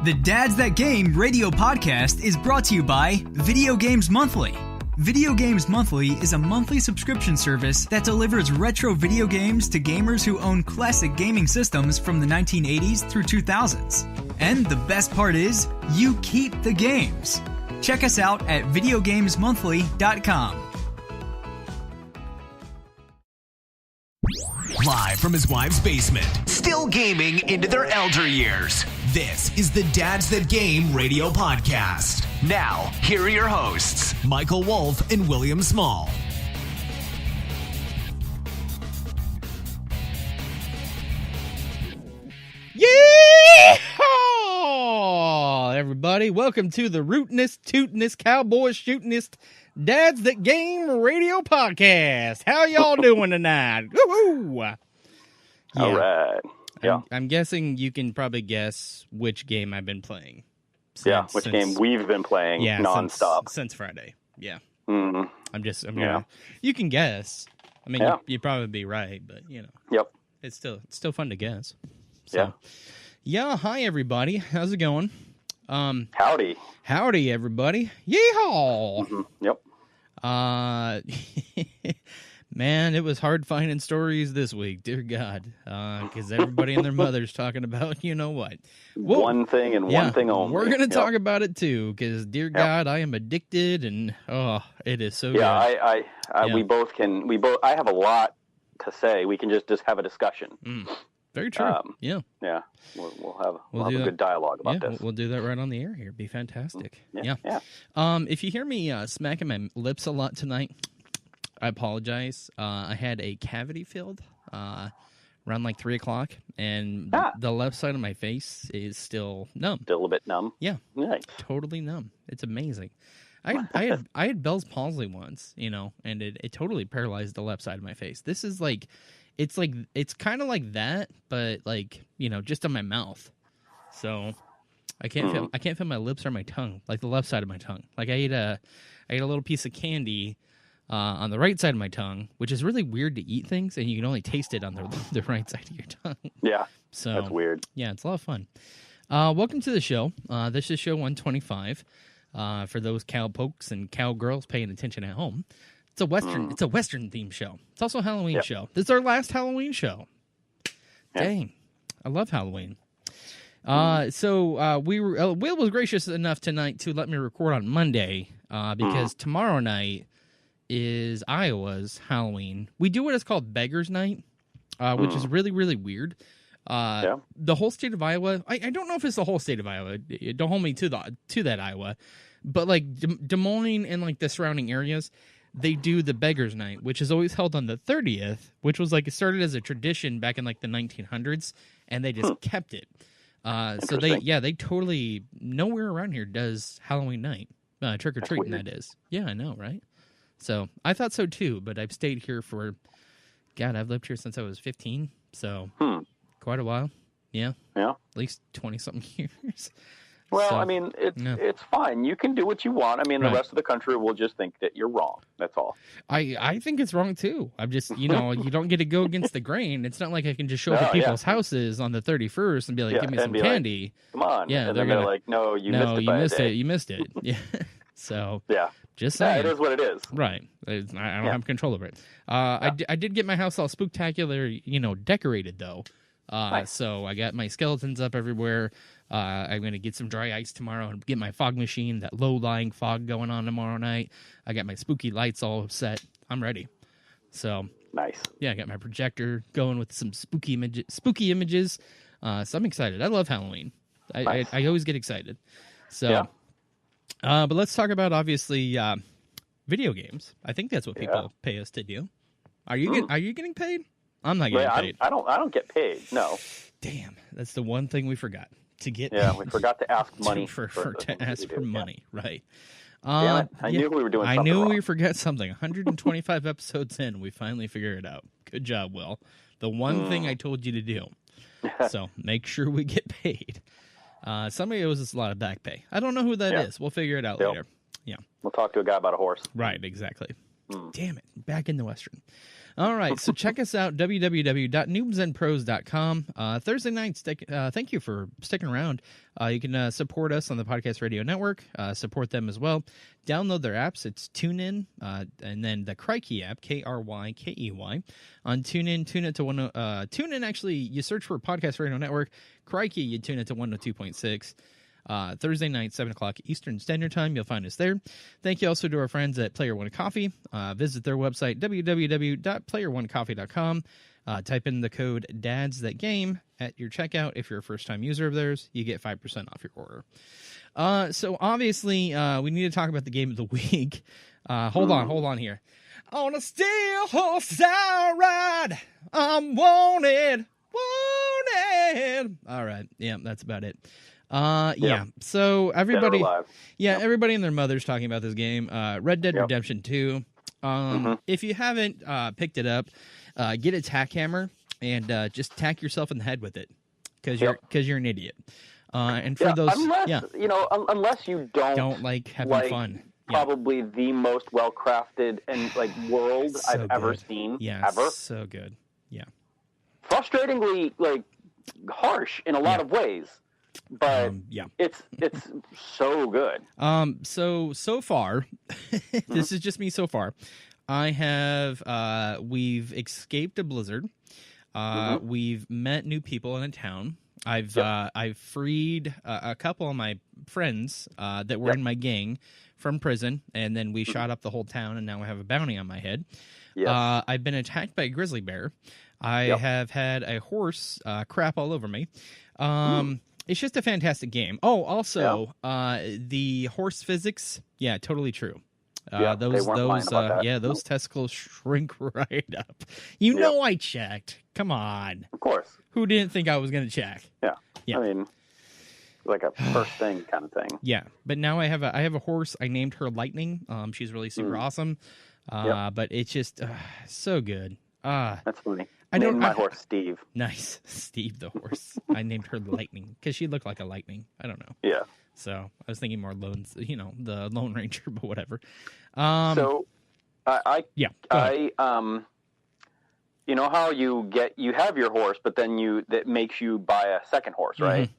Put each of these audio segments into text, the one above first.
The Dads That Game radio podcast is brought to you by Video Games Monthly. Video Games Monthly is a monthly subscription service that delivers retro video games to gamers who own classic gaming systems from the 1980s through 2000s. And the best part is, you keep the games. Check us out at videogamesmonthly.com. Live from his wife's basement, still gaming into their elder years. This is the Dads That Game radio podcast. Now, here are your hosts, Michael Wolf and William Small. Yeehaw! Everybody, welcome to the rootinest, tootinest, cowboy shootinest Dads That Game radio podcast. How y'all doing tonight? Woo-hoo! Yeah. All right. Yeah. I'm guessing you can probably guess which game I've been playing. Which game we've been playing nonstop. Since Friday. Yeah. Mm-hmm. You can guess. I mean, you'd probably be right, but, you know. Yep. It's still fun to guess. So, yeah, hi, everybody. How's it going? Howdy. Howdy, everybody. Yeehaw! Mm-hmm. Yep. Man, it was hard finding stories this week, dear God, because everybody and their mother's talking about, you know what? Whoa. One thing and one thing only. We're going to talk about it, too, because, dear God, I am addicted, and, it is so good. I have a lot to say. We can just have a discussion. Very true. Yeah. We'll have a good dialogue about this. We'll do that right on the air here. Be fantastic. Yeah. If you hear me smacking my lips a lot tonight, I apologize. I had a cavity filled around like 3 o'clock, and the left side of my face is still numb. Still a bit numb? Yeah. Nice. Totally numb. It's amazing. I had Bell's palsy once, you know, and it totally paralyzed the left side of my face. This is like, it's kind of like that, but like, you know, just on my mouth. So I can't feel my lips or my tongue, like the left side of my tongue. Like I ate a little piece of candy on the right side of my tongue, which is really weird to eat things, and you can only taste it on the right side of your tongue. Yeah, so that's weird. Yeah, it's a lot of fun. Welcome to the show. This is show 125. For those cowpokes and cowgirls paying attention at home, it's a western themed show. It's also a Halloween show. This is our last Halloween show. Dang, I love Halloween. So Will was gracious enough tonight to let me record on Monday because tomorrow night is Iowa's Halloween. We do what is called Beggars Night, which is really, really weird. The whole state of Iowa, I don't know if it's the whole state of Iowa. Don't hold me to that Iowa. But like Des Moines and like the surrounding areas, they do the Beggars Night, which is always held on the 30th, which was like, it started as a tradition back in like the 1900s, and they just kept it. So they totally, nowhere around here does Halloween night. Trick-or-treating, that is. Yeah, I know, right? So I thought so too, but I've stayed here for, God, I've lived here since I was 15, so quite a while. Yeah. At least 20-something years. Well, so, I mean, it's fine. You can do what you want. I mean, the rest of the country will just think that you're wrong. That's all. I think it's wrong, too. I'm just, you know, you don't get to go against the grain. It's not like I can just show up at people's houses on the 31st and be like, give me some candy. Like, come on. Yeah, and they're like, no, you missed it. You missed it. Yeah. So, just saying. Yeah, it is what it is. Right. I don't have control over it. I did get my house all spooktacular, you know, decorated, though. Nice. So I got my skeletons up everywhere. I'm going to get some dry ice tomorrow and get my fog machine, that low-lying fog going on tomorrow night. I got my spooky lights all set. I'm ready. So nice. Yeah, I got my projector going with some spooky images. So I'm excited. I love Halloween. I always get excited. So, but let's talk about, obviously, video games. I think that's what people pay us to do. Are you getting paid? I'm not getting paid. I don't get paid. No. Damn, that's the one thing we forgot to get. Yeah, we forgot to ask money for money, right? Damn it. I knew we were doing something wrong. We forgot something. 125 episodes in, we finally figured it out. Good job, Will. The one thing I told you to do. So make sure we get paid. Somebody owes us a lot of back pay. I don't know who that is. We'll figure it out later. Yeah. We'll talk to a guy about a horse. Right, exactly. Damn it. Back in the Western. All right, so check us out, www.noobsandpros.com. Thursday nights, thank you for sticking around. You can support us on the Podcast Radio Network, support them as well. Download their apps. It's TuneIn, and then the Crikey app, Krykey. On TuneIn, TuneIn, actually, you search for Podcast Radio Network. Crikey, you tune it to 102.6. Thursday night, 7 o'clock Eastern Standard Time. You'll find us there. Thank you also to our friends at Player One Coffee. Visit their website, www.playerOneCoffee.com. Type in the code DADSThatGame at your checkout. If you're a first-time user of theirs, you get 5% off your order. So obviously, we need to talk about the game of the week. Hold on here. On a steel horse I ride, I'm wanted. All right. Yeah, that's about it. Yeah. So everybody and their mother's talking about this game. Red Dead Redemption 2. If you haven't get a tack hammer and just tack yourself in the head with it because you're an idiot. And for those, unless you don't like having fun. Probably the most well-crafted and world I've ever seen. Yeah, ever. So good. Yeah. Frustratingly harsh in a lot of ways, but it's so good. So far, this is just me. So far, I have we've escaped a blizzard. We've met new people in a town. I've freed a couple of my friends that were in my gang from prison, and then we shot up the whole town, and now I have a bounty on my head. Yes. I've been attacked by a grizzly bear. I have had a horse crap all over me. It's just a fantastic game. Oh, also, the horse physics, totally true. Those testicles shrink right up. You know I checked. Come on. Of course. Who didn't think I was going to check? Yeah. I mean, like a first thing kind of thing. Yeah, but now I have a horse. I named her Lightning. She's really super awesome. But it's just so good. That's funny. I named my horse Steve. Nice. Steve the horse. I named her Lightning because she looked like a lightning. I don't know. Yeah. So I was thinking more the Lone Ranger, but whatever. So I you know how you have your horse, but then that makes you buy a second horse, right?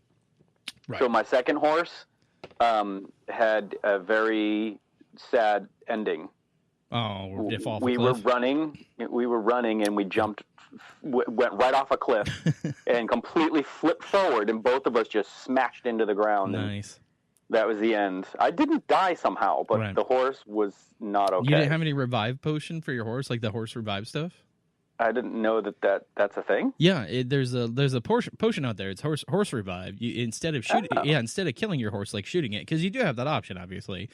Right. So my second horse had a very sad ending. Oh, we were running, and we went right off a cliff and completely flipped forward, and both of us just smashed into the ground. Nice. That was the end. I didn't die somehow, but the horse was not okay. You didn't have any revive potion for your horse, like the horse revive stuff? I didn't know that's a thing. Yeah, there's a potion out there. It's horse revive. You instead of killing your horse, like shooting it, because you do have that option, obviously.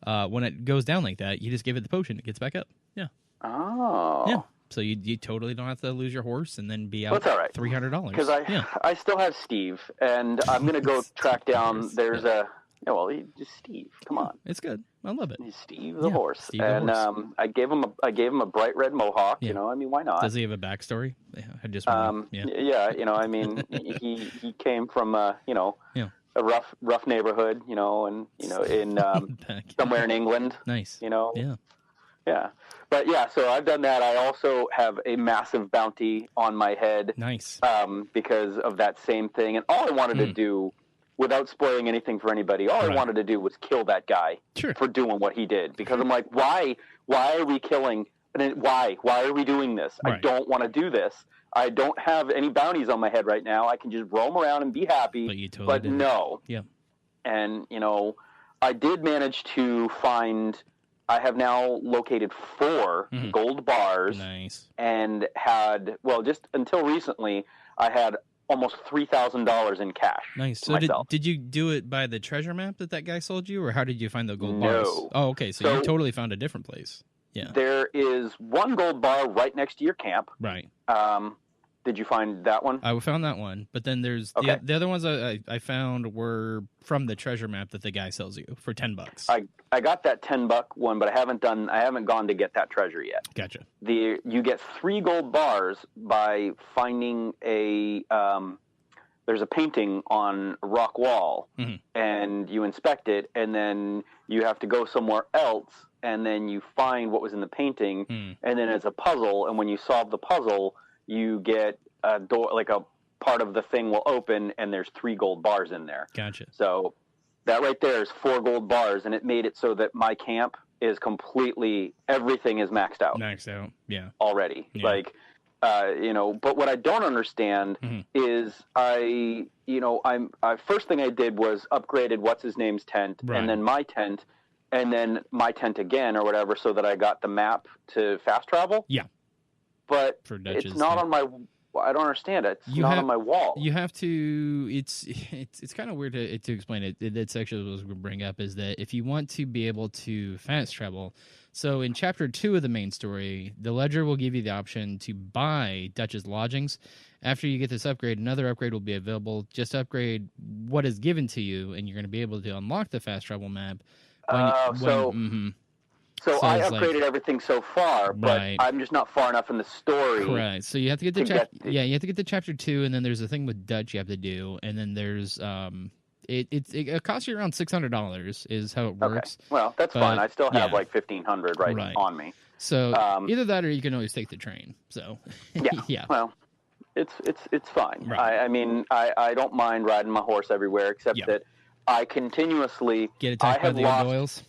When it goes down like that, you just give it the potion. It gets back up. Yeah. Oh. Yeah. So you totally don't have to lose your horse and then be out $300. Because I still have Steve, and I'm going to go track down. There's just Steve. Come on. It's good. I love it. He's Steve the horse. Steve and the horse. I gave him a bright red mohawk. Yeah. I mean, why not? Does he have a backstory? I just I mean, he came from a rough neighborhood, and in somewhere in England. Nice. Yeah. But so I've done that. I also have a massive bounty on my head. Nice. Because of that same thing. And all I wanted to do, without spoiling anything for anybody, I wanted to do was kill that guy for doing what he did. Because I'm like, why are we killing? Why are we doing this? Right. I don't want to do this. I don't have any bounties on my head right now. I can just roam around and be happy. But you totally did. No. Yeah. And, I did manage to find... I have now located 4 gold bars. Nice. And had, just until recently, I had almost $3,000 in cash. Nice. So did you do it by the treasure map that guy sold you, or how did you find the gold bars? Oh, okay. So you totally found a different place. Yeah. There is 1 gold bar right next to your camp. Right. Did you find that one? I found that one, but then there's the other ones I found were from the treasure map that the guy sells you for $10. I got that $10 one, but I haven't gone to get that treasure yet. Gotcha. You get 3 gold bars by finding there's a painting on a rock wall, and you inspect it, and then you have to go somewhere else and then you find what was in the painting, and then it's a puzzle, and when you solve the puzzle, you get a door, like a part of the thing will open, and there's 3 gold bars in there. Gotcha. So that right there is 4 gold bars, and it made it so that my camp is completely, everything is maxed out. Maxed out, yeah. Already. Yeah. Like, but what I don't understand is first thing I did was upgraded what's-his-name's tent, and then my tent, and then my tent again or whatever, so that I got the map to fast travel. Yeah. But it's not on my... I don't understand it. It's not on my wall. You have to. It's kind of weird to explain it. That's actually what I was going to bring up, is that if you want to be able to fast travel, so in chapter 2 of the main story, the ledger will give you the option to buy Dutch's lodgings. After you get this upgrade, another upgrade will be available. Just upgrade what is given to you, and you're going to be able to unlock the fast travel map. So I upgraded everything so far, but I'm just not far enough in the story. Right. So you have to get to you have to get to chapter 2, and then there's a thing with Dutch you have to do, and then there's it costs you around $600 is how it works. Okay. Well, that's fine. I still have like $1,500 right on me. So either that or you can always take the train. So yeah. Well, it's fine. Right. I mean, I don't mind riding my horse everywhere, except that I continuously get attacked by the O'Doyles.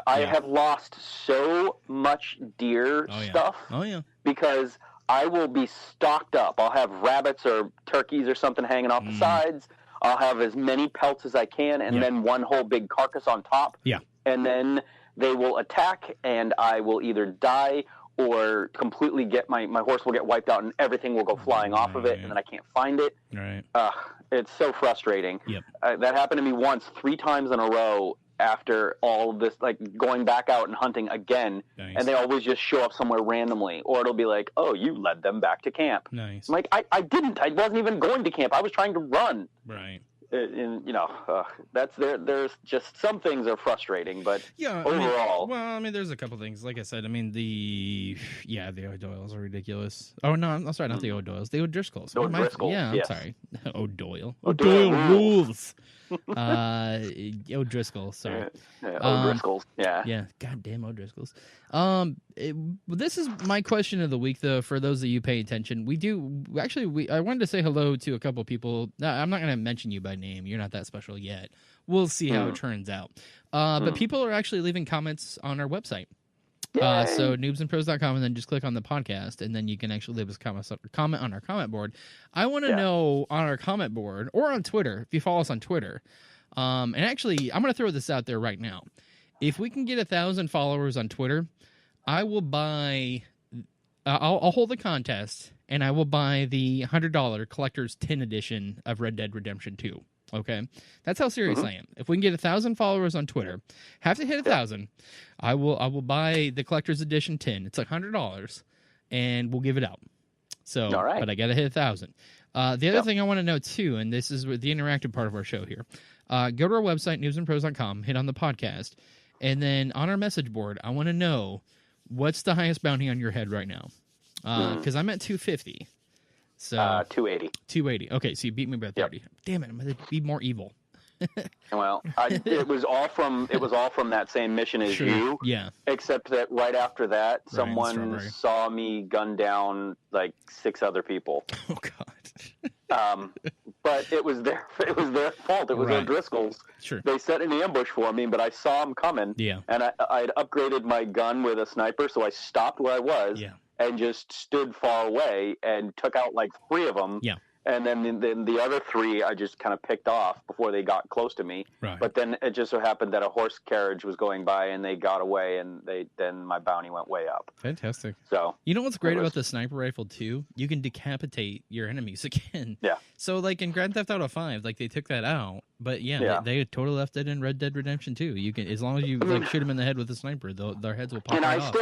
I have lost so much deer stuff. Oh yeah. Because I will be stocked up. I'll have rabbits or turkeys or something hanging off the sides. I'll have as many pelts as I can, and then one whole big carcass on top. Yeah. And then they will attack, and I will either die or completely get my horse will get wiped out, and everything will go flying off of it, and then I can't find it. Right. It's so frustrating. Yep. That happened to me once, 3 times in a row after all of this, like going back out and hunting again, and they always just show up somewhere randomly, or it'll be like, oh, you led them back to camp. Nice. I'm like, I didn't. I wasn't even going to camp. I was trying to run. Right. And that's there's just some things are frustrating, but overall, I mean, there's a couple things. Like I said, I mean, the O'Doyles are ridiculous. Oh no, I'm sorry, not the O'Doyles, the O'Driscolls. O'Driscolls. Yeah, yes. I'm sorry, O'Doyle rules. O'Driscoll, sorry. O'Driscolls. Yeah. Goddamn O'Driscolls. This is my question of the week, though. For those of you pay attention, I wanted to say hello to a couple people. I'm not going to mention you by name. You're not that special yet. We'll see how it turns out. But people are actually leaving comments on our website. So noobsandpros.com, and then just click on the podcast, and then you can actually leave us comment on our comment board. I want to know on our comment board or on Twitter, if you follow us on Twitter. And actually, I'm going to throw this out there right now. If we can get 1,000 followers on Twitter, I will buy. I'll hold the contest, and I will buy the $100 collector's tin edition of Red Dead Redemption 2. Okay, that's how serious I am. If we can get 1,000 followers on Twitter, have to hit 1,000. I will buy the collector's edition tin. It's like $100, and we'll give it out. So, but I gotta hit 1,000. The other thing I want to know too, and this is the interactive part of our show here. Go to our website noobsandpros.com, hit on the podcast, and then on our message board, I want to know what's the highest bounty on your head right now, because I'm at 250. So 280. 280. Okay, so you beat me by 30. Yep. Damn it! I'm gonna be more evil. Well, it was all from that same mission as you. Yeah. Except that right after that, someone saw me gun down like 6 other people. Oh God. But it was their fault. It was O'Driscoll's. Sure. They set an ambush for me, but I saw them coming. Yeah. And I'd upgraded my gun with a sniper, so I stopped where I was. Yeah. And just stood far away and took out like 3 of them. Yeah. And then the other 3 I just kind of picked off before they got close to me. Right. But then it just so happened that a horse carriage was going by and they got away, and then my bounty went way up. Fantastic. So you know what's great about the sniper rifle too? You can decapitate your enemies again. Yeah. So like in Grand Theft Auto 5, like they took that out, but they totally left it in Red Dead Redemption 2. You can, as long as you like shoot them in the head with a sniper, their heads will pop. And off.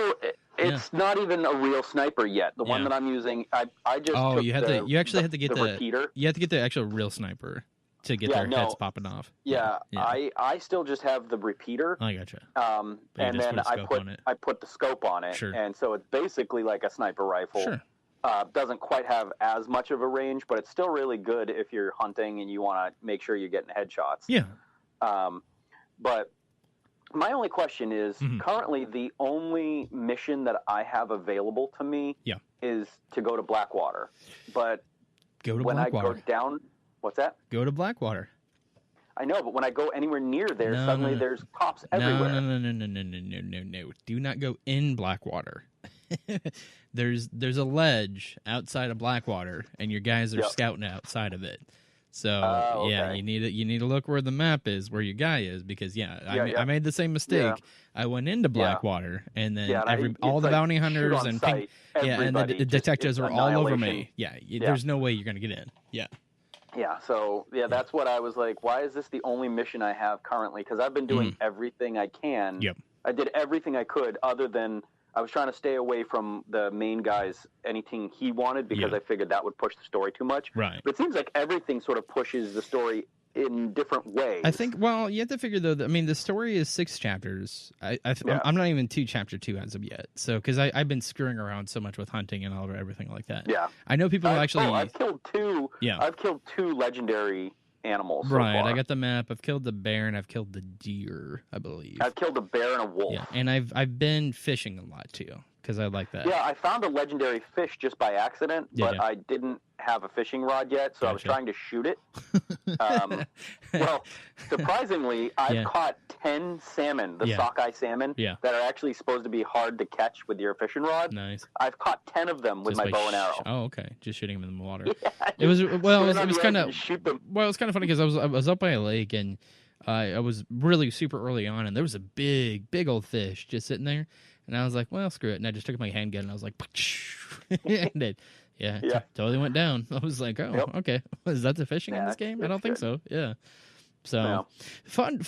It's not even a real sniper yet. The one that I'm using, I just took you actually have to get the repeater. You have to get the actual real sniper to get their heads popping off. Yeah. I still just have the repeater. I gotcha. And then I put the scope on it. Sure. And so it's basically like a sniper rifle. Sure. Doesn't quite have as much of a range, but it's still really good if you're hunting and you want to make sure you're getting headshots. Yeah. But My only question is, currently the only mission that I have available to me is to go to Blackwater. But when I go down, what's that? Go to Blackwater. I know, but when I go anywhere near there, suddenly there's cops everywhere. No. Do not go in Blackwater. There's a ledge outside of Blackwater, and your guys are scouting outside of it. So you need to look where the map is, where your guy is, because I made the same mistake. Yeah. I went into Blackwater, and then all the bounty hunters and the detectives were all over me. There's no way you're gonna get in. So that's what I was like. Why is this the only mission I have currently? Because I've been doing everything I can. I did everything I could, other than I was trying to stay away from the main guy's anything he wanted, because I figured that would push the story too much. Right. But it seems like everything sort of pushes the story in different ways. I think, well, you have to figure, though, the story is 6 chapters. I'm not even to chapter 2 as of yet. So, because I've been screwing around so much with hunting and everything like that. Yeah. I know people I've killed 2. Yeah. I've killed 2 legendary animals so right. far. I got the map. I've killed the bear and I've killed the deer, I believe. I've killed a bear and a wolf. Yeah. And I've been fishing a lot, too, because I like that. Yeah, I found a legendary fish just by accident, but I didn't have a fishing rod yet, so I was trying to shoot it. Well, surprisingly, I've caught 10 salmon, the sockeye salmon, that are actually supposed to be hard to catch with your fishing rod. Nice. I've caught 10 of them with my bow and arrow. Oh, okay. Just shooting them in the water. It was kind of funny because I was up by a lake, and I was really super early on, and there was a big old fish just sitting there, and I was like, well, screw it, and I just took my handgun and I was like, and it. Totally went down. I was like, oh, okay. Is that the fishing in this game? I don't think so. Yeah. So fun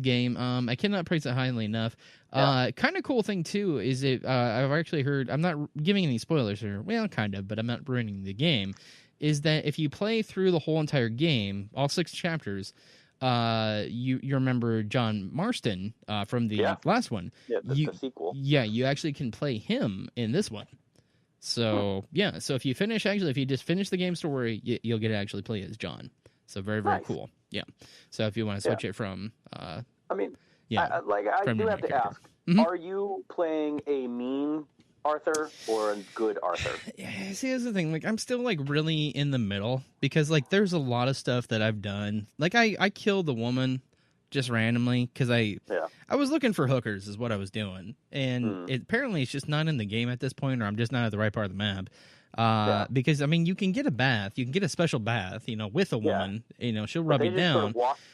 game. I cannot praise it highly enough. Kind of cool thing too is I've actually heard, I'm not giving any spoilers here. Well, kind of, but I'm not ruining the game. Is that if you play through the whole entire game, all 6 chapters, you remember John Marston from the last one. Yeah, the sequel. Yeah, you actually can play him in this one. So, so if you just finish the game story, you'll get to actually play as John. So very, very cool. Yeah. So if you want to switch it from... I do have to ask, are you playing a mean Arthur or a good Arthur? See, here's the thing. Like, I'm still, really in the middle, because, there's a lot of stuff that I've done. Like, I killed the woman just randomly, because I was looking for hookers is what I was doing, and apparently it's just not in the game at this point, or I'm just not at the right part of the map. Because you can get a bath, you can get a special bath, with a woman, she'll rub you down.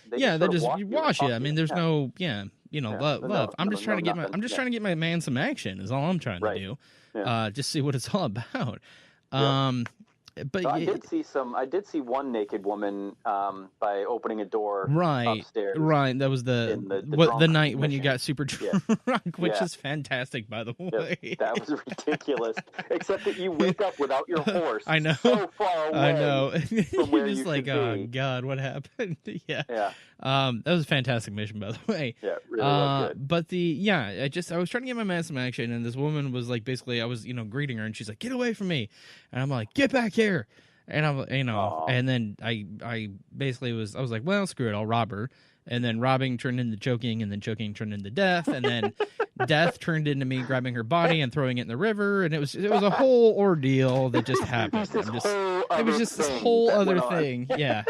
They just wash you. I mean, there's no love. I'm just trying to get my man some action is all I'm trying to do. Just see what it's all about. But so I did see one naked woman by opening a door upstairs. Right, that was the night when you got super drunk, which is fantastic, by the way. That was ridiculous. Except that you wake up without your horse. I know. So far away. I know. From where You're just like, oh God, what happened? That was a fantastic mission, by the way. Yeah, really well good. But I was trying to get my man some action, and this woman was like, basically, I was greeting her, and she's like, get away from me, and I'm like, get back here. And I'm, and then I basically was like, well, screw it, I'll rob her. And then robbing turned into choking, and then choking turned into death, and then death turned into me grabbing her body and throwing it in the river, and it was a whole ordeal that just happened. It was just this whole other thing. Yeah.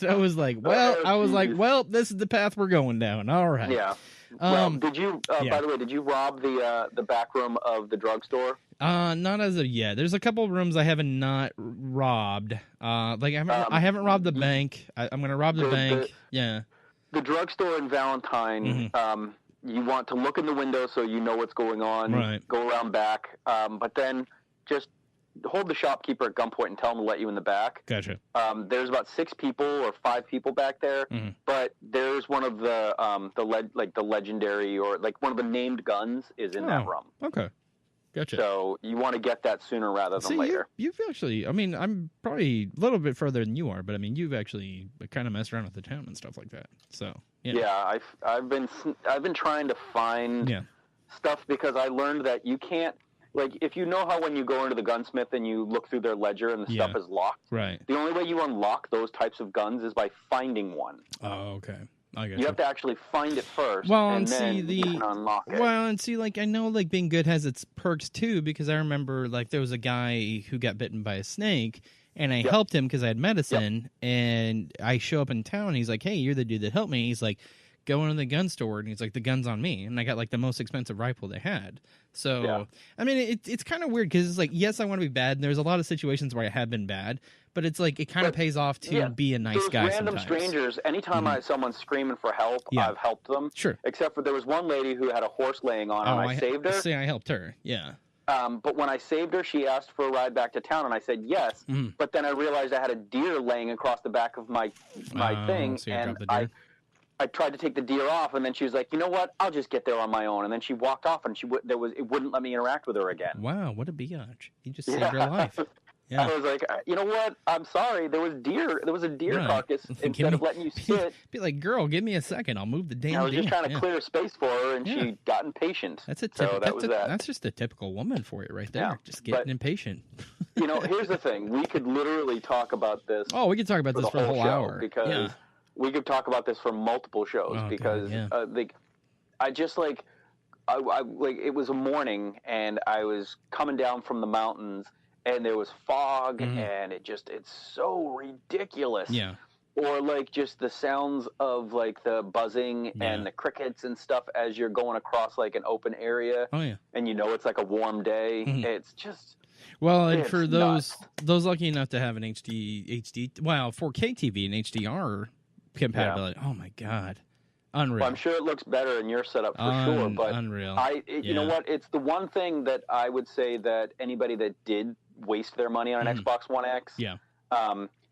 I was like, well, this is the path we're going down. All right. Yeah. Well, did you? By the way, did you rob the back room of the drugstore? Not as of yet. There's a couple of rooms I haven't not robbed. I haven't robbed the bank. I'm gonna rob the bank. The drugstore in Valentine. You want to look in the window so you know what's going on. Right. Go around back, but then just hold the shopkeeper at gunpoint and tell him to let you in the back. Gotcha. There's about 6 people or 5 people back there, but there's one of the legendary or one of the named guns is in that room. Okay. Gotcha. So you want to get that sooner rather than later. You've actually, I'm probably a little bit further than you are, but you've actually kind of messed around with the town and stuff like that. So yeah, I've been trying to find stuff because I learned that you can't. If you know how when you go into the gunsmith and you look through their ledger and the stuff is locked, right? The only way you unlock those types of guns is by finding one. Oh, okay. You have to actually find it first, and then you can unlock it. Well, and see, like, I know, like, being good has its perks, too, because I remember, like, there was a guy who got bitten by a snake, and I helped him because I had medicine, and I show up in town, and he's like, hey, you're the dude that helped me. He's like, go into the gun store, and he's like, the gun's on me. And I got, like, the most expensive rifle they had. So, I mean, it's kind of weird, because it's like, yes, I want to be bad, and there's a lot of situations where I have been bad, but it's like, it kind of pays off to be a nice guy random strangers, anytime someone's screaming for help, I've helped them. Sure. Except for there was one lady who had a horse laying on, and I saved her. See, I helped her, but when I saved her, she asked for a ride back to town, and I said yes. But then I realized I had a deer laying across the back of my thing, so and I tried to take the deer off, and then she was like, you know what? I'll just get there on my own. And then she walked off, and it wouldn't let me interact with her again. Wow, what a biatch! You just saved her life. Yeah. I was like, you know what? I'm sorry. There was a deer carcass instead of letting you sit. Be like, girl, give me a second. I'll move the damn deer. I was just trying to clear space for her, and she got impatient. That's just a typical woman for you right there. Yeah, just getting impatient. Here's the thing. We could literally talk about this. Oh, we could talk about this for a whole hour. Because we could talk about this for multiple shows. I just like, it was a morning, and I was coming down from the mountains, and there was fog, and it's so ridiculous. Yeah. Or like just the sounds of like the buzzing and the crickets and stuff as you're going across like an open area. Oh yeah. And it's like a warm day. It's just. Well, and for those lucky enough to have an 4K TV and HDR compatibility. Yeah. Oh my God. Unreal. Well, I'm sure it looks better in your setup for sure, but unreal. You know what? It's the one thing that I would say that anybody that did waste their money on an Xbox One X,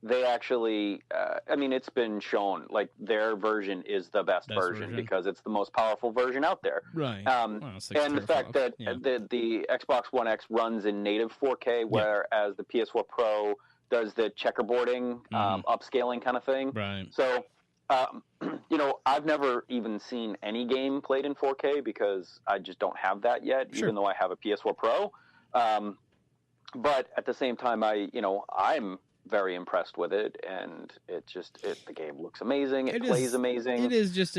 they actually, it's been shown, like, their version is the best version because it's the most powerful version out there. Right. And the fact that the Xbox One X runs in native 4K, whereas the PS4 Pro does the checkerboarding, upscaling kind of thing. Right. So, I've never even seen any game played in 4K because I just don't have that yet, even though I have a PS4 Pro. But at the same time, I'm very impressed with it, and the game looks amazing. It plays amazing. It is just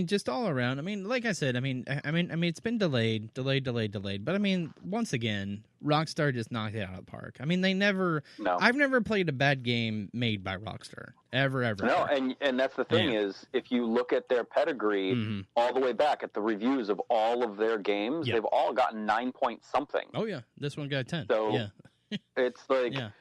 just all around. I mean, like I said, it's been delayed. But I mean, once again, Rockstar just knocked it out of the park. I mean, I've never played a bad game made by Rockstar ever. No, and that's the thing is, if you look at their pedigree all the way back at the reviews of all of their games, they've all gotten 9 point something. Oh yeah, this one got 10. So it's like. Yeah.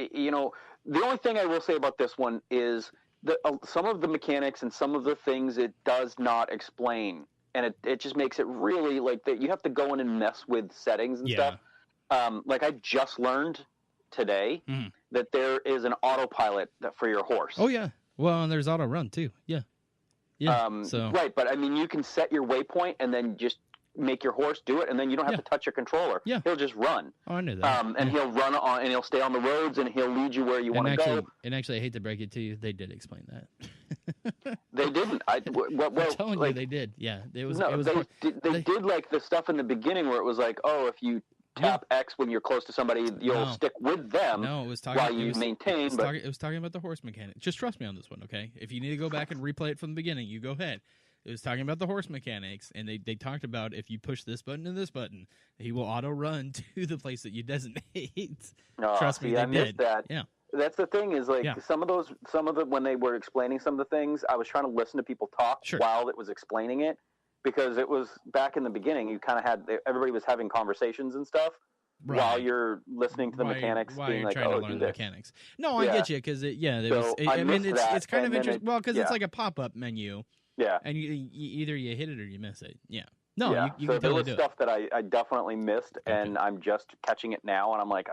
The only thing I will say about this one is that some of the mechanics and some of the things it does not explain, and it just makes it really like that. You have to go in and mess with settings and stuff. Like I just learned today that there is an autopilot for your horse. Oh yeah, well, and there's auto run too. Yeah. Right, but I mean, you can set your waypoint and then just make your horse do it, and then you don't have to touch your controller. Yeah. He'll just run. Oh, I knew that. And he'll run on, and he'll stay on the roads, and he'll lead you where you want to go. And actually, I hate to break it to you, they did explain that. They didn't. I'm telling you, they did. Yeah, they did like the stuff in the beginning where it was like, oh, if you tap X when you're close to somebody, you'll stick with them. No, it was talking while you maintain. It was talking about the horse mechanic. Just trust me on this one, okay? If you need to go back and replay it from the beginning, you go ahead. It was talking about the horse mechanics, and they talked about if you push this button and this button, he will auto run to the place that you designate. Trust me, I missed that. Yeah, that's the thing is like some of the when they were explaining some of the things, I was trying to listen to people talk while it was explaining it, because it was back in the beginning. You kind of had everybody was having conversations and stuff. Right. While you're listening to the mechanics, being like, trying to learn the mechanics. No, I get you, because it's kind of interesting. Well, because it's like a pop-up menu. Yeah, and you either you hit it or you miss it. Yeah, no, you so can there totally was do stuff that I definitely missed, and I'm just catching it now, and I'm like,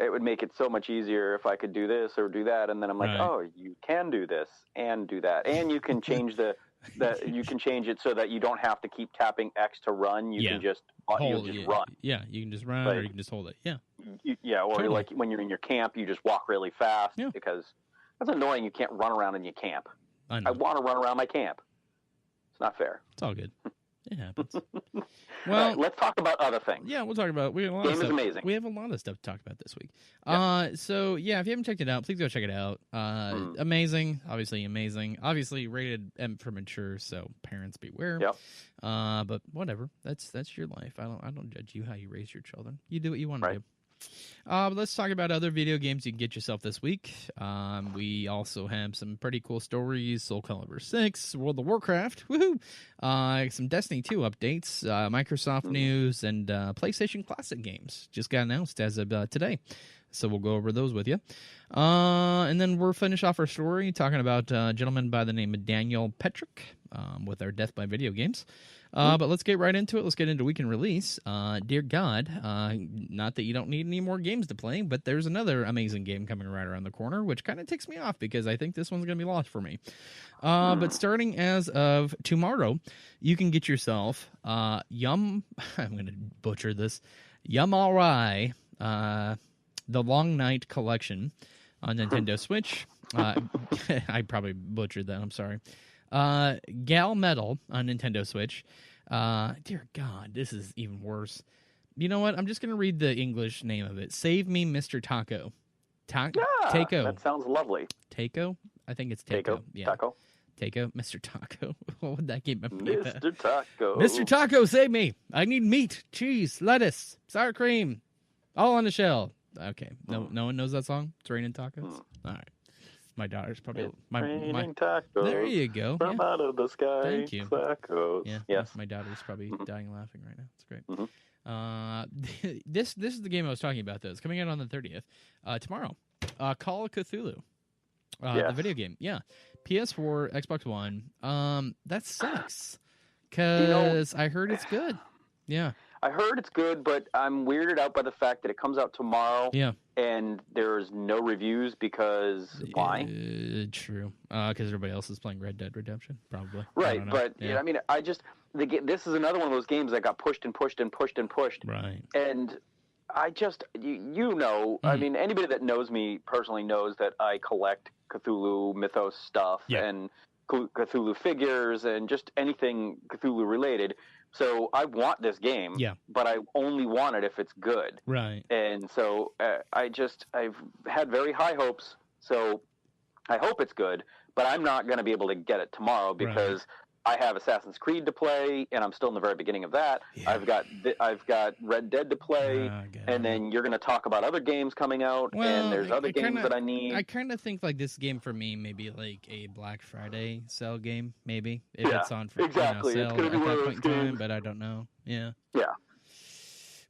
it would make it so much easier if I could do this or do that, and then I'm like, oh, you can do this and do that, and you can change you can change it so that you don't have to keep tapping X to run. You can just run. Yeah, you can just run, or you can just hold it. Yeah, or totally. Like when you're in your camp, you just walk really fast because that's annoying. You can't run around in your camp. I want to run around my camp. It's not fair. It's all good. It happens. Well, let's talk about other things. Yeah, we'll talk about. We have a lot Game of stuff. is amazing. We have a lot of stuff to talk about this week. Yep. So yeah, if you haven't checked it out, please go check it out. Amazing, obviously amazing. Obviously rated M for mature, so parents beware. Yep. But whatever. That's your life. I don't judge you how you raise your children. You do what you want to do. But let's talk about other video games you can get yourself this week. We also have some pretty cool stories. Soul Calibur 6, World of Warcraft, woohoo! Some Destiny 2 updates, Microsoft news, and PlayStation Classic games just got announced as of today. So we'll go over those with you. And then we'll finish off our story talking about a gentleman by the name of Daniel Petrick with our Death by Video Games. But let's get right into it. Let's get into Week in Release. Dear God, not that you don't need any more games to play, but there's another amazing game coming right around the corner, which kind of ticks me off because I think this one's going to be lost for me. But starting as of tomorrow, you can get yourself I'm going to butcher this, Yamarai, The Long Night Collection on Nintendo Switch. I probably butchered that. I'm sorry. Gal Metal on Nintendo Switch. Dear God, this is even worse. You know what? I'm just going to read the English name of it. Save Me, Mr. Taco. Taco. That sounds lovely. Taco? I think it's Taco. Yeah. Taco. Taco, Mr. Taco. What would that game be? Mr. Taco. Mr. Taco, save me. I need meat, cheese, lettuce, sour cream, all on the shell. Okay. No one knows that song? It's Raining Tacos? All right. My daughter's probably raining tacos. There you go. From out of the sky. Thank you. Tacos. Yeah. Yes. My daughter's probably dying laughing right now. It's great. This is the game I was talking about. Though it's coming out on the 30th tomorrow. Call of Cthulhu. The video game. Yeah. PS4, Xbox One. That sucks because I heard it's good. Yeah. I heard it's good, but I'm weirded out by the fact that it comes out tomorrow. Yeah. And there's no reviews because why? True. Because everybody else is playing Red Dead Redemption, probably. Right, but I mean, this is another one of those games that got pushed and pushed and pushed and pushed. Right. And I just, I mean, anybody that knows me personally knows that I collect Cthulhu mythos stuff and Cthulhu figures and just anything Cthulhu related. So I want this game, but I only want it if it's good. Right. And so I've had very high hopes. So I hope it's good, but I'm not going to be able to get it tomorrow because I have Assassin's Creed to play, and I'm still in the very beginning of that. Yeah. I've got Red Dead to play, and then you're going to talk about other games coming out, and there's other games that I need. I kind of think like this game for me may be like a Black Friday sale game, maybe if it's on for sale at that point in time. But I don't know. Yeah. Yeah.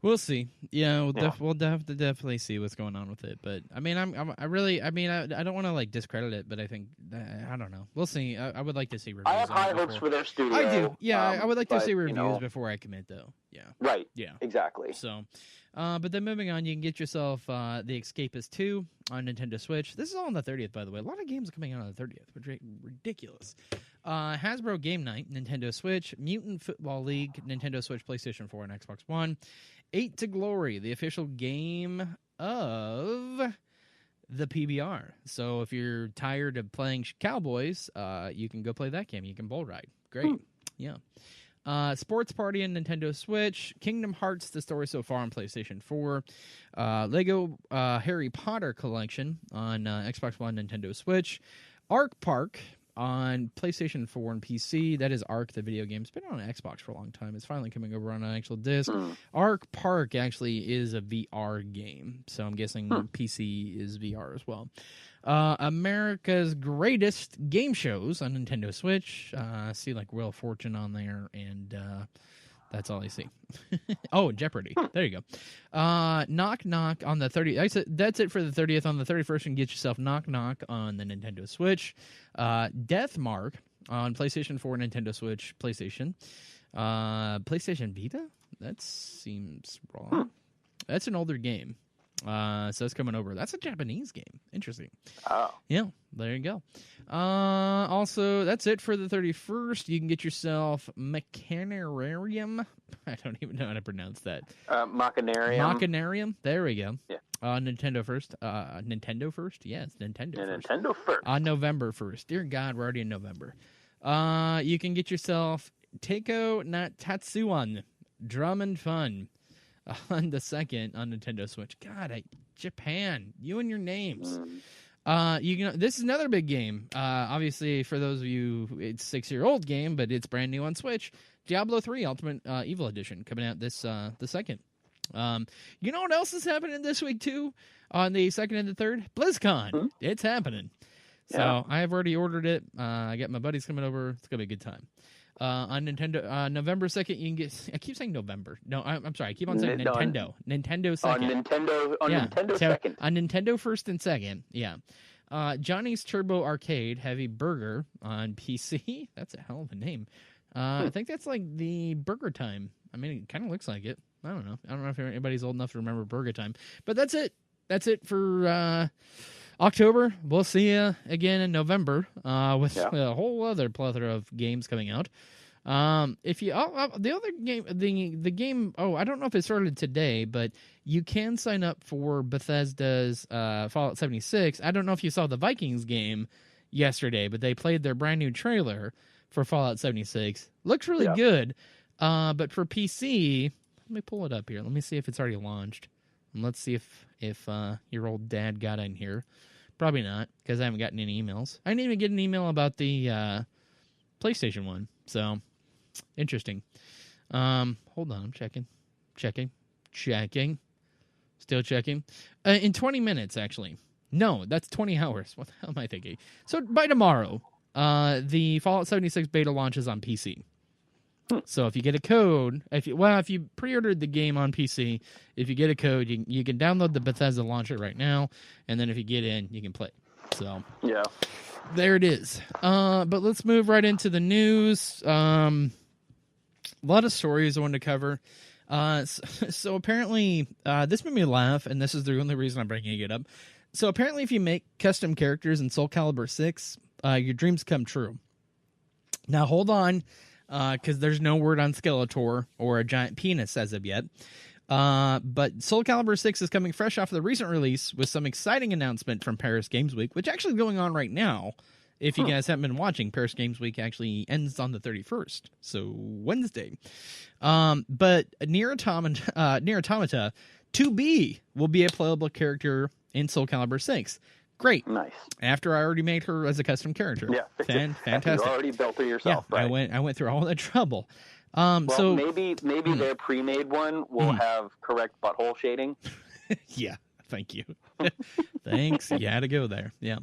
We'll see. Yeah, we'll have to definitely see what's going on with it. But I mean, I don't want to like discredit it, but I think I don't know. We'll see. I would like to see reviews. I have high hopes for their studio. I do. Yeah, I would like to see reviews before I commit, though. Yeah. Right. Yeah. Exactly. So, but then moving on, you can get yourself The Escapist 2 on Nintendo Switch. This is all on the 30th, by the way. A lot of games are coming out on the 30th, which is ridiculous. Hasbro Game Night, Nintendo Switch. Mutant Football League, Nintendo Switch, PlayStation 4, and Xbox One. 8 to Glory, the official game of the PBR. So if you're tired of playing Cowboys, you can go play that game. You can bull ride. Great. Yeah. Sports Party on Nintendo Switch. Kingdom Hearts, the story so far on PlayStation 4. Lego Harry Potter collection on Xbox One, Nintendo Switch. Ark Park on PlayStation 4 and PC. That is Ark, the video game. It's been on Xbox for a long time. It's finally coming over on an actual disc. Ark Park actually is a VR game, so I'm guessing PC is VR as well. America's Greatest Game Shows on Nintendo Switch. I see like Wheel of Fortune on there, and that's all I see. Oh, Jeopardy. There you go. Knock Knock on the 30th. That's it for the 30th. On the 31st, you can get yourself Knock Knock on the Nintendo Switch. Death Mark on PlayStation 4, Nintendo Switch, PlayStation. PlayStation Vita? That seems wrong. That's an older game. So that's coming over. That's a Japanese game. Interesting. Oh. Yeah, there you go. Also, that's it for the 31st. You can get yourself Machinarium. I don't even know how to pronounce that. Machinarium. There we go. Yeah. Nintendo first. Nintendo first? Yes, Nintendo first. Nintendo first. On November 1st. Dear God, we're already in November. You can get yourself Teiko no Tatsuan, Drum and Fun, on the 2nd on Nintendo Switch. God, Japan, you and your names. This is another big game. Obviously, for those of you, it's a 6-year-old game, but it's brand new on Switch. Diablo 3 Ultimate Evil Edition coming out this the 2nd. You know what else is happening this week too? On the 2nd and the 3rd, BlizzCon. It's happening. So I have already ordered it. I got my buddies coming over. It's gonna be a good time. On Nintendo, November 2nd, you can get. I keep saying November. No, I'm sorry. I keep on saying Nintendo. Nintendo 2nd. Nintendo 2nd. On Nintendo 1st and 2nd. Yeah. Johnny's Turbo Arcade Heavy Burger on PC. That's a hell of a name. I think that's like the Burger Time. I mean, it kind of looks like it. I don't know. I don't know if anybody's old enough to remember Burger Time. But that's it. That's it for October. We'll see you again in November with a whole other plethora of games coming out. If you the other game, the game. Oh, I don't know if it started today, but you can sign up for Bethesda's Fallout 76. I don't know if you saw the Vikings game yesterday, but they played their brand new trailer for Fallout 76. Looks really good. But for PC, let me pull it up here. Let me see if it's already launched. And let's see if your old dad got in here. Probably not, because I haven't gotten any emails. I didn't even get an email about the PlayStation one. So, interesting. Hold on, I'm checking. Still checking. In 20 minutes, actually. No, that's 20 hours. What the hell am I thinking? So, by tomorrow, the Fallout 76 beta launches on PC. So if you get a code, if you pre-ordered the game on PC, if you get a code, you can download the Bethesda launcher right now, and then if you get in, you can play. So there it is. But let's move right into the news. A lot of stories I wanted to cover. So apparently, this made me laugh, and this is the only reason I'm bringing it up. So apparently, if you make custom characters in Soul Calibur 6, your dreams come true. Now hold on. Because there's no word on Skeletor or a giant penis as of yet. But Soul Calibur 6 is coming fresh off the recent release with some exciting announcement from Paris Games Week, which actually is going on right now. If you guys haven't been watching, Paris Games Week actually ends on the 31st, so Wednesday. But Nier Automata 2B will be a playable character in Soul Calibur 6. Great. Nice. After I already made her as a custom character. Yeah. Fantastic. You already built her yourself, right? I went through all that trouble. So maybe their pre-made one will have correct butthole shading. Yeah. Thank you. Thanks. You had to go there. Yeah.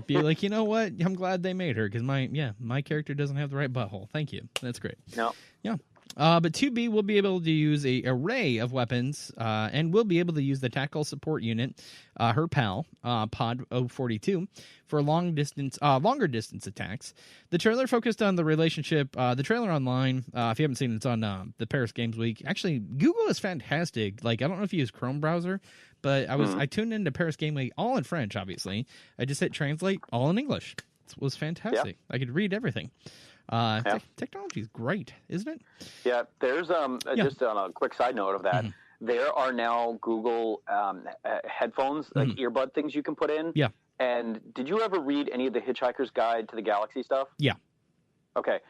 Be like, you know what? I'm glad they made her because my character doesn't have the right butthole. Thank you. That's great. No. Yeah. But 2B will be able to use an array of weapons and will be able to use the tactical support unit, her pal, Pod 042, for longer distance attacks. The trailer focused on the relationship. The trailer online, if you haven't seen it, it's on the Paris Games Week. Actually, Google is fantastic. Like, I don't know if you use Chrome browser, but I tuned into Paris Game Week, all in French, obviously. I just hit translate, all in English. It was fantastic. Yeah. I could read everything. Technology is great, isn't it? Yeah, there's just on a quick side note of that, there are now Google headphones, like earbud things you can put in. Yeah. And did you ever read any of the Hitchhiker's Guide to the Galaxy stuff? Yeah. Okay.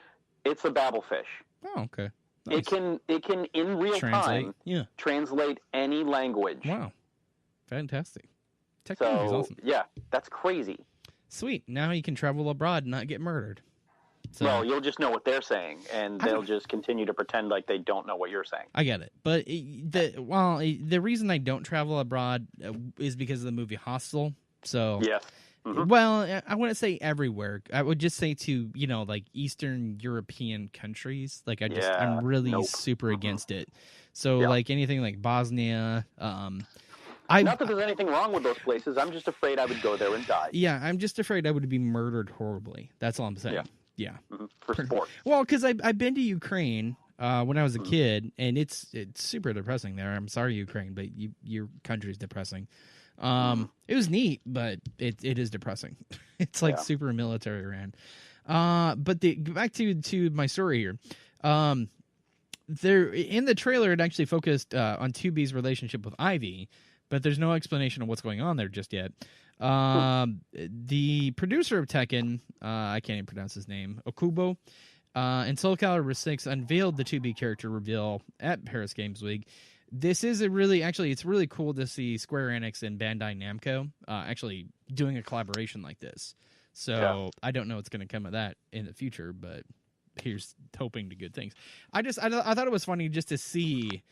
It's a Babelfish. Oh, okay. Nice. It can in real time translate any language. Wow. Fantastic. Technology is awesome. Yeah, that's crazy. Sweet. Now you can travel abroad and not get murdered. So, well, you'll just know what they're saying, and they'll just continue to pretend like they don't know what you're saying. I get it. But the reason I don't travel abroad is because of the movie Hostel. So, yes. Mm-hmm. Well, I wouldn't say everywhere. I would just say to, like Eastern European countries. Like, I'm really super against it. So, like anything like Bosnia. Not that there's anything wrong with those places. I'm just afraid I would go there and die. Yeah, I'm just afraid I would be murdered horribly. That's all I'm saying. Yeah. For sport. Well, because I've been to Ukraine when I was a kid, and it's super depressing there. I'm sorry, Ukraine, but your country's depressing. It was neat, but it is depressing. It's like super military ran. But back to my story here. There in the trailer, it actually focused on 2B's relationship with Ivy, but there's no explanation of what's going on there just yet. The producer of Tekken, I can't even pronounce his name, Okubo, and Soul Calibur 6 unveiled the 2B character reveal at Paris Games Week. This is it's really cool to see Square Enix and Bandai Namco actually doing a collaboration like this. So I don't know what's going to come of that in the future, but here's hoping to good things. I thought it was funny just to see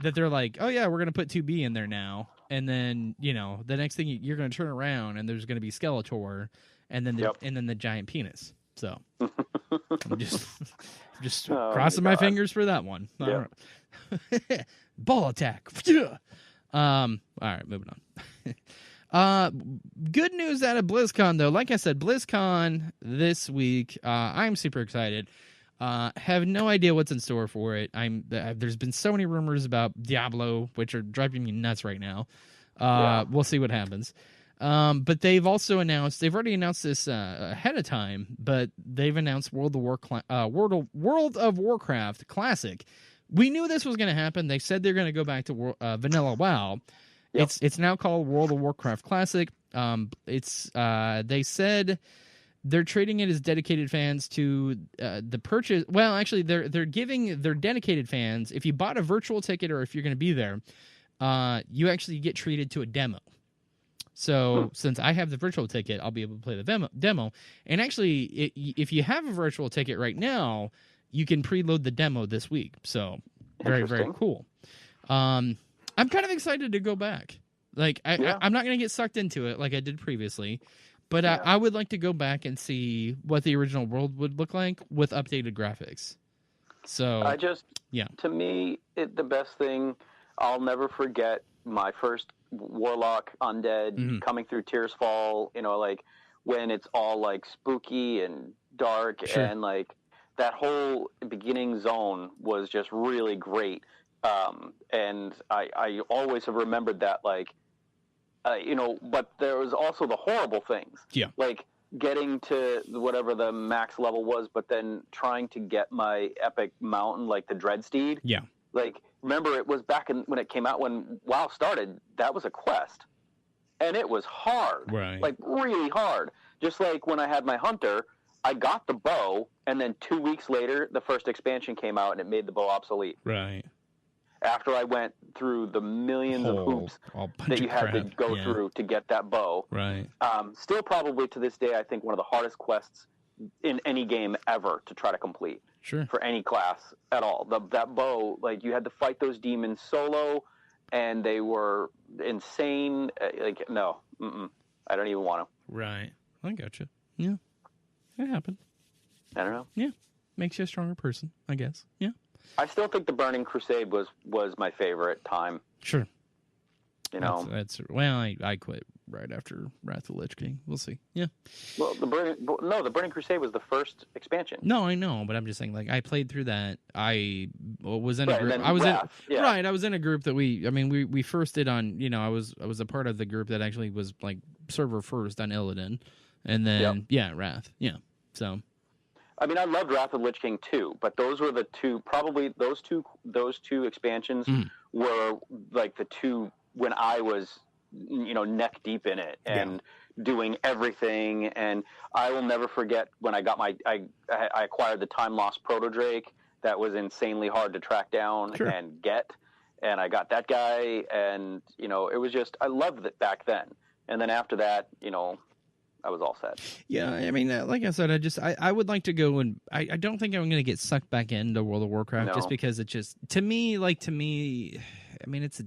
that they're like, oh yeah, we're going to put 2B in there now, and then the next thing you're going to turn around and there's going to be Skeletor, and then the giant penis. So I'm just crossing my fingers for that one. Yep. Ball attack. All right, moving on. Good news out of BlizzCon, though. Like I said, BlizzCon this week. I'm super excited. Have no idea what's in store for it. There's been so many rumors about Diablo, which are driving me nuts right now. We'll see what happens. But they've already announced this ahead of time, but they've announced World of Warcraft Classic. We knew this was going to happen. They said they're going to go back to Vanilla WoW. Yep. It's now called World of Warcraft Classic. They said they're trading it as dedicated fans to the purchase. Well, actually, they're giving their dedicated fans, if you bought a virtual ticket or if you're going to be there, you actually get treated to a demo. So since I have the virtual ticket, I'll be able to play the demo. And actually, if you have a virtual ticket right now, you can preload the demo this week. So very, very cool. I'm kind of excited to go back. Like I'm not going to get sucked into it like I did previously, but I would like to go back and see what the original world would look like with updated graphics. So to me, the best thing, I'll never forget my first Warlock Undead coming through Tears Fall, like when it's all like spooky and dark and like that whole beginning zone was just really great. And I always have remembered that, like, but there was also the horrible things. Yeah. Like getting to whatever the max level was, but then trying to get my epic mountain, like the Dreadsteed. Yeah. Like, remember, it was back when it came out, when WoW started, that was a quest. And it was hard. Right. Like, really hard. Just like when I had my Hunter, I got the bow, and then 2 weeks later, the first expansion came out, and it made the bow obsolete. Right. After I went through the millions of hoops that you had to go through to get that bow. Right. Still probably to this day, I think one of the hardest quests in any game ever to try to complete. Sure. For any class at all. That bow, like, you had to fight those demons solo, and they were insane. Like, no. I don't even want to. Right. I gotcha. Yeah. It happened. I don't know. Yeah. Makes you a stronger person, I guess. Yeah. I still think the Burning Crusade was my favorite time. Sure. That's I quit right after Wrath of the Lich King. We'll see. Yeah. Well, the Burning Crusade was the first expansion. No, I know, but I'm just saying, like, I played through that. I was in a group. I was in a group that we first did on. I was a part of the group that actually was like server first on Illidan, and then Wrath. Yeah. So. I mean, I loved Wrath of the Lich King too, but those were the two. Probably those two expansions were like the two when I was, neck deep in it and doing everything. And I will never forget when I got I acquired the Time Lost Proto Drake. That was insanely hard to track down and get, and I got that guy, and it was just, I loved it back then. And then after that, I was all set. Yeah, I mean, like I said, I would like to go, and I don't think I'm going to get sucked back into World of Warcraft just because it just, to me, I mean, it's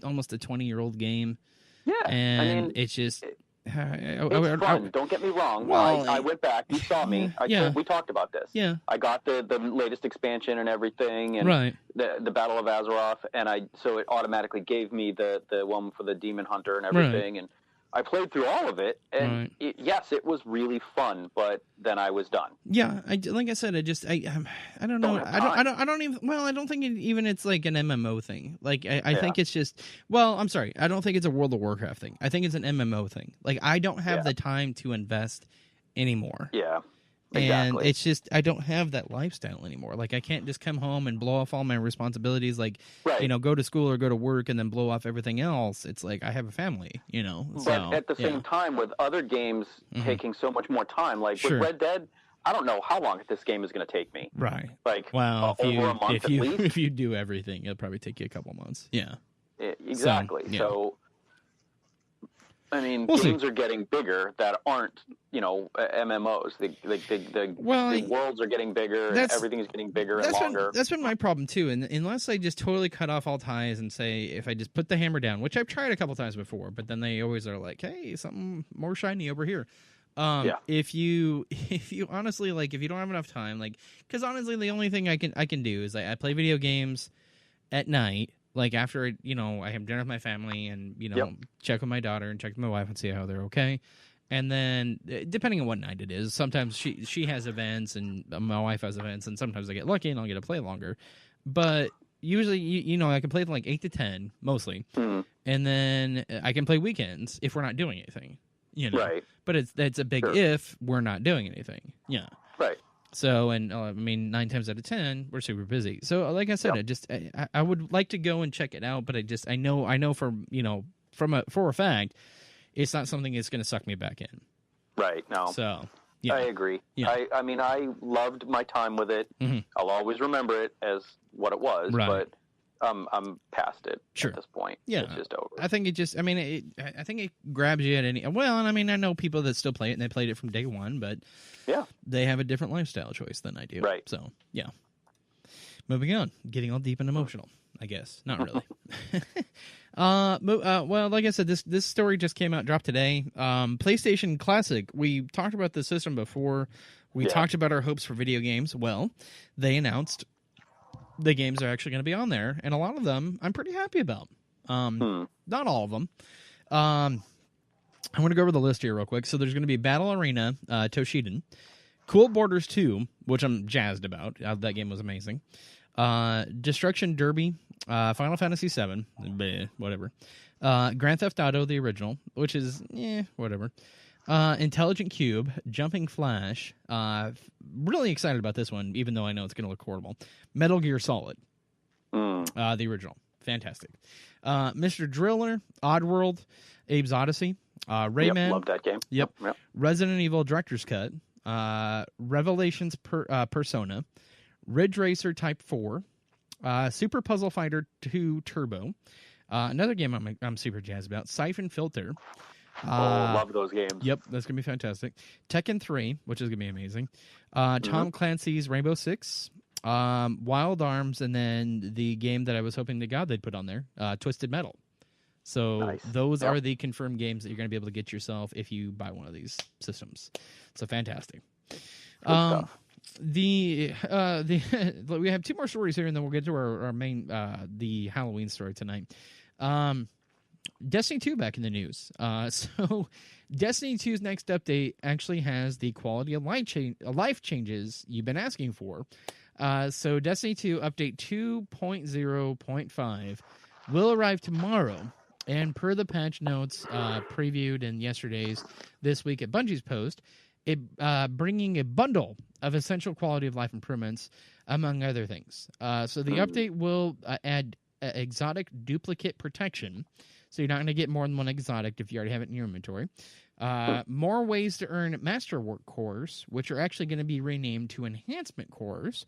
almost a 20-year-old game. Yeah. And it's just... It's fun. Don't get me wrong. Well, I went back. You saw me. We talked about this. Yeah. I got the latest expansion and everything, and the Battle of Azeroth, and so it automatically gave me the one for the Demon Hunter and everything, and I played through all of it, and yes, it was really fun. But then I was done. Yeah, like I said, I don't know. I don't even. Well, I don't think it's like an MMO thing. Like I think it's just. Well, I'm sorry. I don't think it's a World of Warcraft thing. I think it's an MMO thing. Like I don't have the time to invest anymore. Yeah. Exactly. And it's just, I don't have that lifestyle anymore. Like, I can't just come home and blow off all my responsibilities, like, go to school or go to work and then blow off everything else. It's like, I have a family, But at the same time, with other games taking so much more time, like with Red Dead, I don't know how long this game is going to take me. Right. Like, well, over a month at least. If you do everything, it'll probably take you a couple months. Yeah. Exactly. So I mean, games are getting bigger that aren't, MMOs. The worlds are getting bigger, and everything's getting bigger and longer. That's been my problem, too. And unless I just totally cut off all ties and say, if I just put the hammer down, which I've tried a couple times before, but then they always are like, hey, something more shiny over here. If you honestly, like, if you don't have enough time, like, because honestly, the only thing I can do is I play video games at night. Like, after, I have dinner with my family and, check with my daughter and check with my wife and see how they're okay. And then, depending on what night it is, sometimes she has events and my wife has events, and sometimes I get lucky and I'll get to play longer. But usually, I can play from like 8 to 10, mostly. Mm. And then I can play weekends if we're not doing anything, Right. But that's a big if we're not doing anything. Yeah. Right. So, and 9 times out of 10, we're super busy. So, like I said, I would like to go and check it out, but I know for a fact, it's not something that's going to suck me back in. Right. No. So, I agree. Yeah. I loved my time with it. Mm-hmm. I'll always remember it as what it was, but I'm past it at this point. Yeah. It's just over. I think it just, I think it grabs you at any, well, and I know people that still play it and they played it from day one, but they have a different lifestyle choice than I do. Right. So, yeah. Moving on, getting all deep and emotional, I guess. Not really. Well, like I said, this story just dropped today. PlayStation Classic. We talked about the system before. We talked about our hopes for video games. Well, they announced the games are actually going to be on there, and a lot of them I'm pretty happy about. Not all of them. I want to go over the list here real quick. So there's going to be Battle Arena, Toshiden, Cool Borders 2, which I'm jazzed about. That game was amazing. Destruction Derby, Final Fantasy VII, whatever. Grand Theft Auto, the original, which is, whatever. Intelligent Cube, Jumping Flash. Really excited about this one, even though I know it's going to look horrible. Metal Gear Solid, the original. Fantastic. Mr. Driller, Oddworld, Abe's Odyssey, Rayman. Love that game. Yep. Resident Evil Director's Cut, Revelations Persona, Ridge Racer Type 4, Super Puzzle Fighter 2 Turbo, another game I'm super jazzed about, Siphon Filter. Love those games. Yep, that's going to be fantastic. Tekken 3, which is going to be amazing. Tom Clancy's Rainbow Six, Wild Arms, and then the game that I was hoping to God they'd put on there, Twisted Metal. So those are the confirmed games that you're going to be able to get yourself if you buy one of these systems. So fantastic. We have two more stories here, and then we'll get to our main the Halloween story tonight. Destiny 2 back in the news. So Destiny 2's next update actually has the quality of life changes you've been asking for. So Destiny 2 update 2.0.5 will arrive tomorrow. And per the patch notes previewed in this week at Bungie's post, it bringing a bundle of essential quality of life improvements, among other things. So the update will add exotic duplicate protection. So you're not going to get more than one exotic if you already have it in your inventory. More ways to earn Masterwork cores, which are actually going to be renamed to Enhancement cores.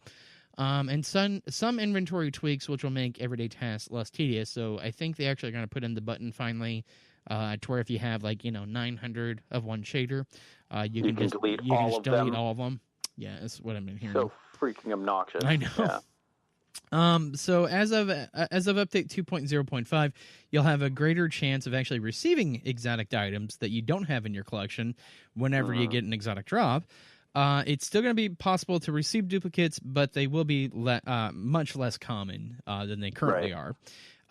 And some inventory tweaks, which will make everyday tasks less tedious. So I think they actually are going to put in the button finally to where if you have 900 of one shader, you can just delete all of them. Yeah, that's what I've been hearing. So freaking obnoxious. I know. Yeah. So as of update 2.0.5, you'll have a greater chance of actually receiving exotic items that you don't have in your collection whenever you get an exotic drop. It's still going to be possible to receive duplicates, but they will be much less common than they currently are.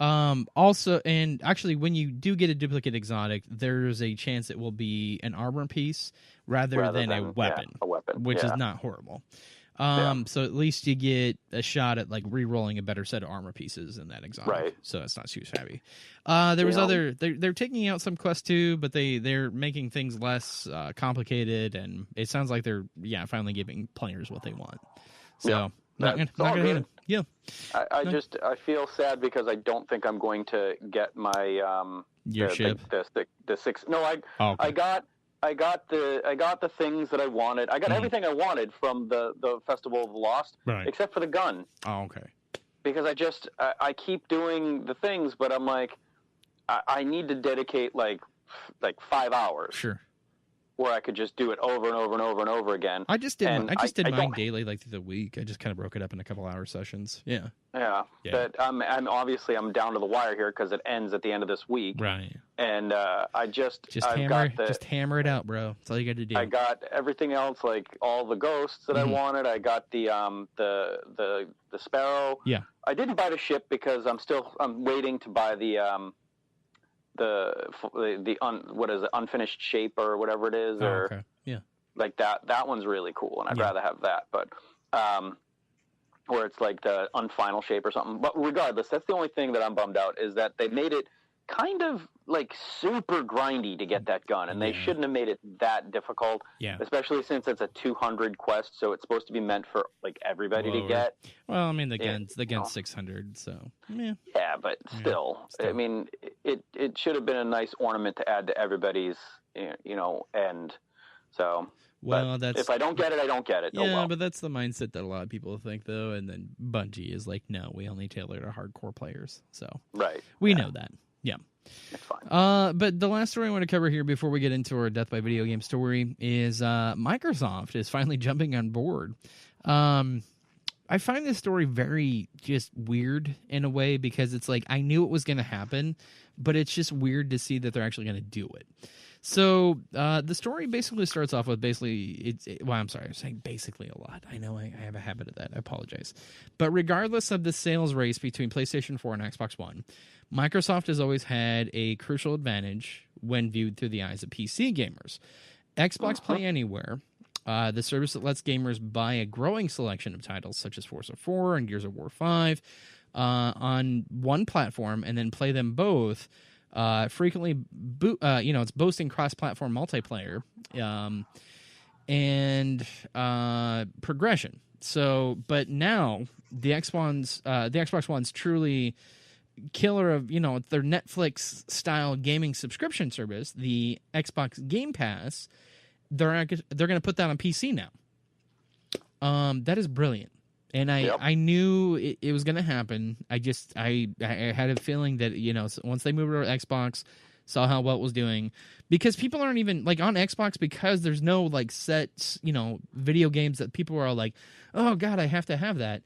Also, and actually, when you do get a duplicate exotic, there's a chance it will be an armor piece rather than a weapon, which is not horrible. So at least you get a shot at re-rolling a better set of armor pieces in that exotic. Right. So it's not too shabby. They're taking out some quests too, but they're making things less complicated, and it sounds like they're finally giving players what they want. So not gonna hate them. Yeah. I feel sad because I don't think I'm going to get my your ship. The six. No, I got I got the things that I wanted. I got everything I wanted from the Festival of the Lost, except for the gun. Oh, okay. Because I keep doing the things, but I'm like, I need to dedicate like 5 hours. Sure. Where I could just do it over and over and over and over again. I just did mine daily, like through the week. I just kind of broke it up in a couple hour sessions. Yeah. Yeah. But I'm obviously down to the wire here because it ends at the end of this week. Right. And just hammer it out, bro. That's all you got to do. I got everything else, like all the ghosts that I wanted. I got the sparrow. Yeah. I didn't buy the ship because I'm waiting to buy unfinished shape or whatever it is, okay. Yeah, like that one's really cool, and I'd rather have that. But where it's like the unfinal shape or something. But regardless, that's the only thing that I'm bummed out is that they made it kind of like super grindy to get that gun, and they shouldn't have made it that difficult. Yeah, especially since it's a 200 quest, so it's supposed to be meant for like everybody to get. Well, I mean the gun's 600, so yeah. Yeah, but still. I mean, it should have been a nice ornament to add to everybody's, end. So. Well, if I don't get it, I don't get it. Yeah, oh, well. But that's the mindset that a lot of people think, though. And then Bungie is like, no, we only tailor to hardcore players. So we know that. Yeah. It's fine. But the last story I want to cover here before we get into our Death by Video Game story is Microsoft is finally jumping on board. I find this story very just weird in a way because it's like I knew it was going to happen, but it's just weird to see that they're actually going to do it. So the story basically starts off with I'm sorry, I'm saying basically a lot. I know I have a habit of that. I apologize. But regardless of the sales race between PlayStation 4 and Xbox One, Microsoft has always had a crucial advantage when viewed through the eyes of PC gamers. Xbox Play Anywhere, the service that lets gamers buy a growing selection of titles such as Forza 4 and Gears of War 5 on one platform and then play them both. Frequently, it's boasting cross-platform multiplayer and progression. So, but now the Xbox One's truly killer of their Netflix style gaming subscription service, the Xbox Game Pass. They're going to put that on PC now. That is brilliant. And I knew it was going to happen. I had a feeling that, once they moved over to Xbox, saw how well it was doing. Because people aren't even, like, on Xbox, because there's no, like, set, video games that people are all like, oh, God, I have to have that.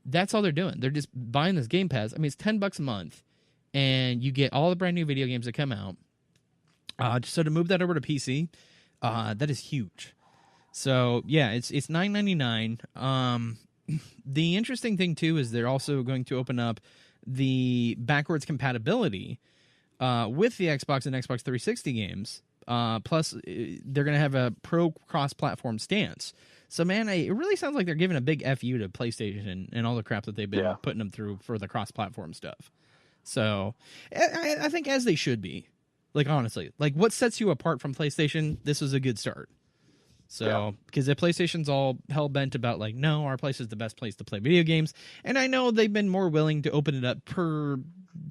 That's all they're doing. They're just buying this Game Pass. I mean, it's $10 a month, and you get all the brand new video games that come out. So to move that over to PC, that is huge. So, yeah, it's $9.99. The interesting thing, too, is they're also going to open up the backwards compatibility with the Xbox and Xbox 360 games. Plus, they're going to have a pro cross-platform stance. So, man, it really sounds like they're giving a big FU to PlayStation and all the crap that they've been putting them through for the cross-platform stuff. So, I think as they should be. Like, honestly. Like, what sets you apart from PlayStation? This was a good start. So, because if PlayStation's all hell-bent about, like, no, our place is the best place to play video games, and I know they've been more willing to open it up per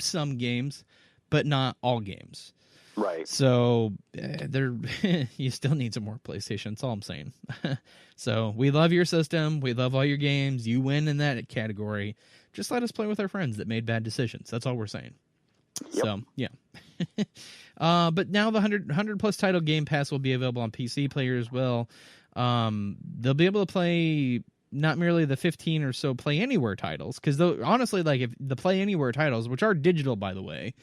some games, but not all games. Right. So, you still need some more PlayStation, that's all I'm saying. So, we love your system, we love all your games, you win in that category. Just let us play with our friends that made bad decisions, that's all we're saying. Yep. So, yeah. But now the 100 plus title Game Pass will be available on PC players as well. They'll be able to play not merely the 15 or so Play Anywhere titles, because honestly, like if the Play Anywhere titles, which are digital by the way,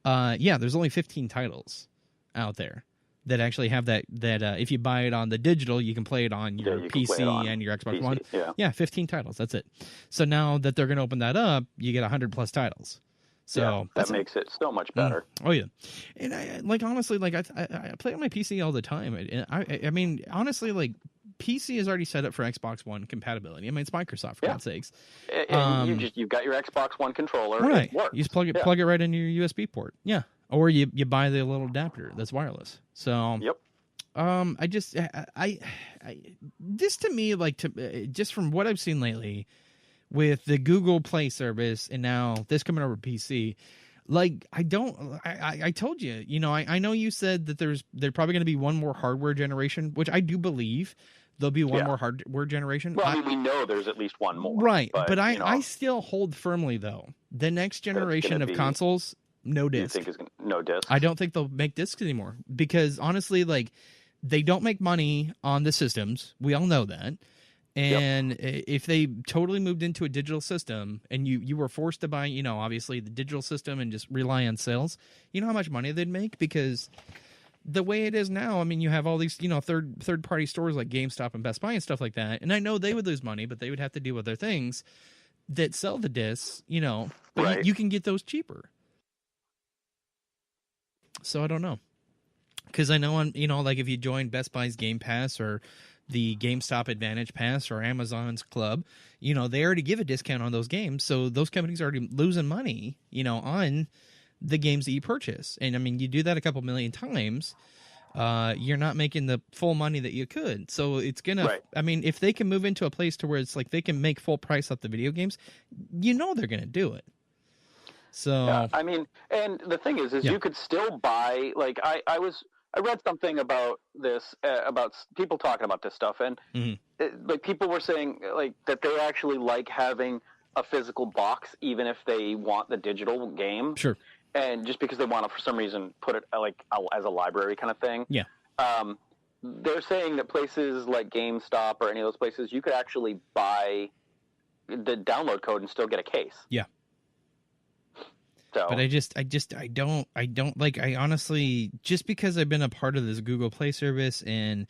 there's only 15 titles out there that actually have that if you buy it on the digital, you can play it on your PC and your Xbox One. Yeah, 15 titles. That's it. So now that they're going to open that up, you get 100 plus titles. So that makes it so much better. Oh yeah, and I honestly I play on my PC all the time. And I mean honestly, like PC is already set up for Xbox One compatibility. I mean it's Microsoft for God's sakes. And you've got your Xbox One controller. Right. It works. You just plug it right into your USB port. Yeah. Or you buy the little adapter that's wireless. So this to me just from what I've seen lately. With the Google Play service and now this coming over PC, Like, I told you, I know you said that there's probably going to be one more hardware generation, which I do believe there'll be one more hardware generation. Well, I mean, we know there's at least one more. Right. But I still hold firmly, though, the next generation of consoles, no disc. You think no disc? I don't think they'll make discs anymore because, honestly, like, they don't make money on the systems. We all know that. And if they totally moved into a digital system and you were forced to buy, obviously the digital system and just rely on sales, you know how much money they'd make? Because the way it is now, I mean, you have all these, third party stores like GameStop and Best Buy and stuff like that. And I know they would lose money, but they would have to deal with other things that sell the discs, but you can get those cheaper. So I don't know. Because I know like if you join Best Buy's Game Pass or the GameStop Advantage Pass or Amazon's Club, they already give a discount on those games. So those companies are already losing money, on the games that you purchase. And I mean, you do that a couple million times, you're not making the full money that you could. So it's going to, I mean, if they can move into a place to where it's like they can make full price off the video games, they're going to do it. So, yeah, I mean, and the thing is you could still buy, like I read something about this, about people talking about this stuff, and like people were saying like that they actually like having a physical box, even if they want the digital game. Sure. And just because they want to, for some reason, put it like as a library kind of thing. Yeah. They're saying that places like GameStop or any of those places, you could actually buy the download code and still get a case. Yeah. So. But I don't like, I honestly, just because I've been a part of this Google Play service and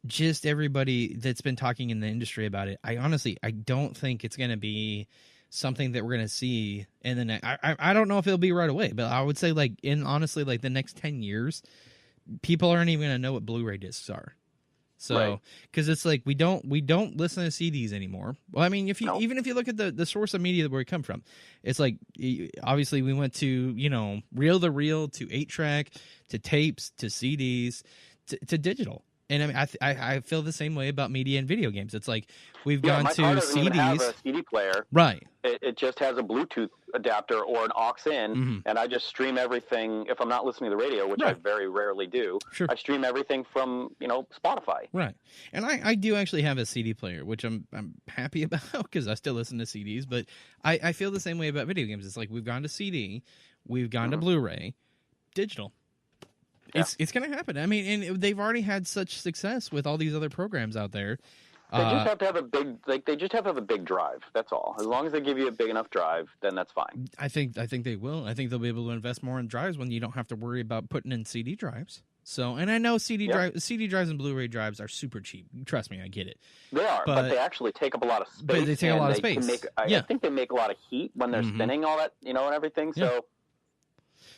just everybody that's been talking in the industry about it, I don't think it's going to be something that we're going to see in the next, I don't know if it'll be right away, but I would say like honestly, like the next 10 years, people aren't even going to know what Blu-ray discs are. So, because it's like we don't listen to CDs anymore. Well, I mean, even if you look at the source of media where it come from, it's like obviously we went to reel-to-reel to 8-track to tapes to CDs to digital. And I mean, I feel the same way about media and video games. It's like we've gone to CDs. Even have a CD player, right? It just has a Bluetooth adapter or an aux in, and I just stream everything. If I'm not listening to the radio, which I very rarely do, I stream everything from Spotify. Right, and I do actually have a CD player, which I'm happy about because I still listen to CDs. But I feel the same way about video games. It's like we've gone to CD, we've gone to Blu-ray, digital. Yeah. It's going to happen. I mean, and they've already had such success with all these other programs out there. They just have to have a big, they just have to have a big drive. That's all. As long as they give you a big enough drive, then that's fine. I think they will. I think they'll be able to invest more in drives when you don't have to worry about putting in CD drives. So, and I know CD drives and Blu-ray drives are super cheap. Trust me, I get it. They are, but they actually take up a lot of space. But they take a lot of space. I think they make a lot of heat when they're spinning all that, and everything. So.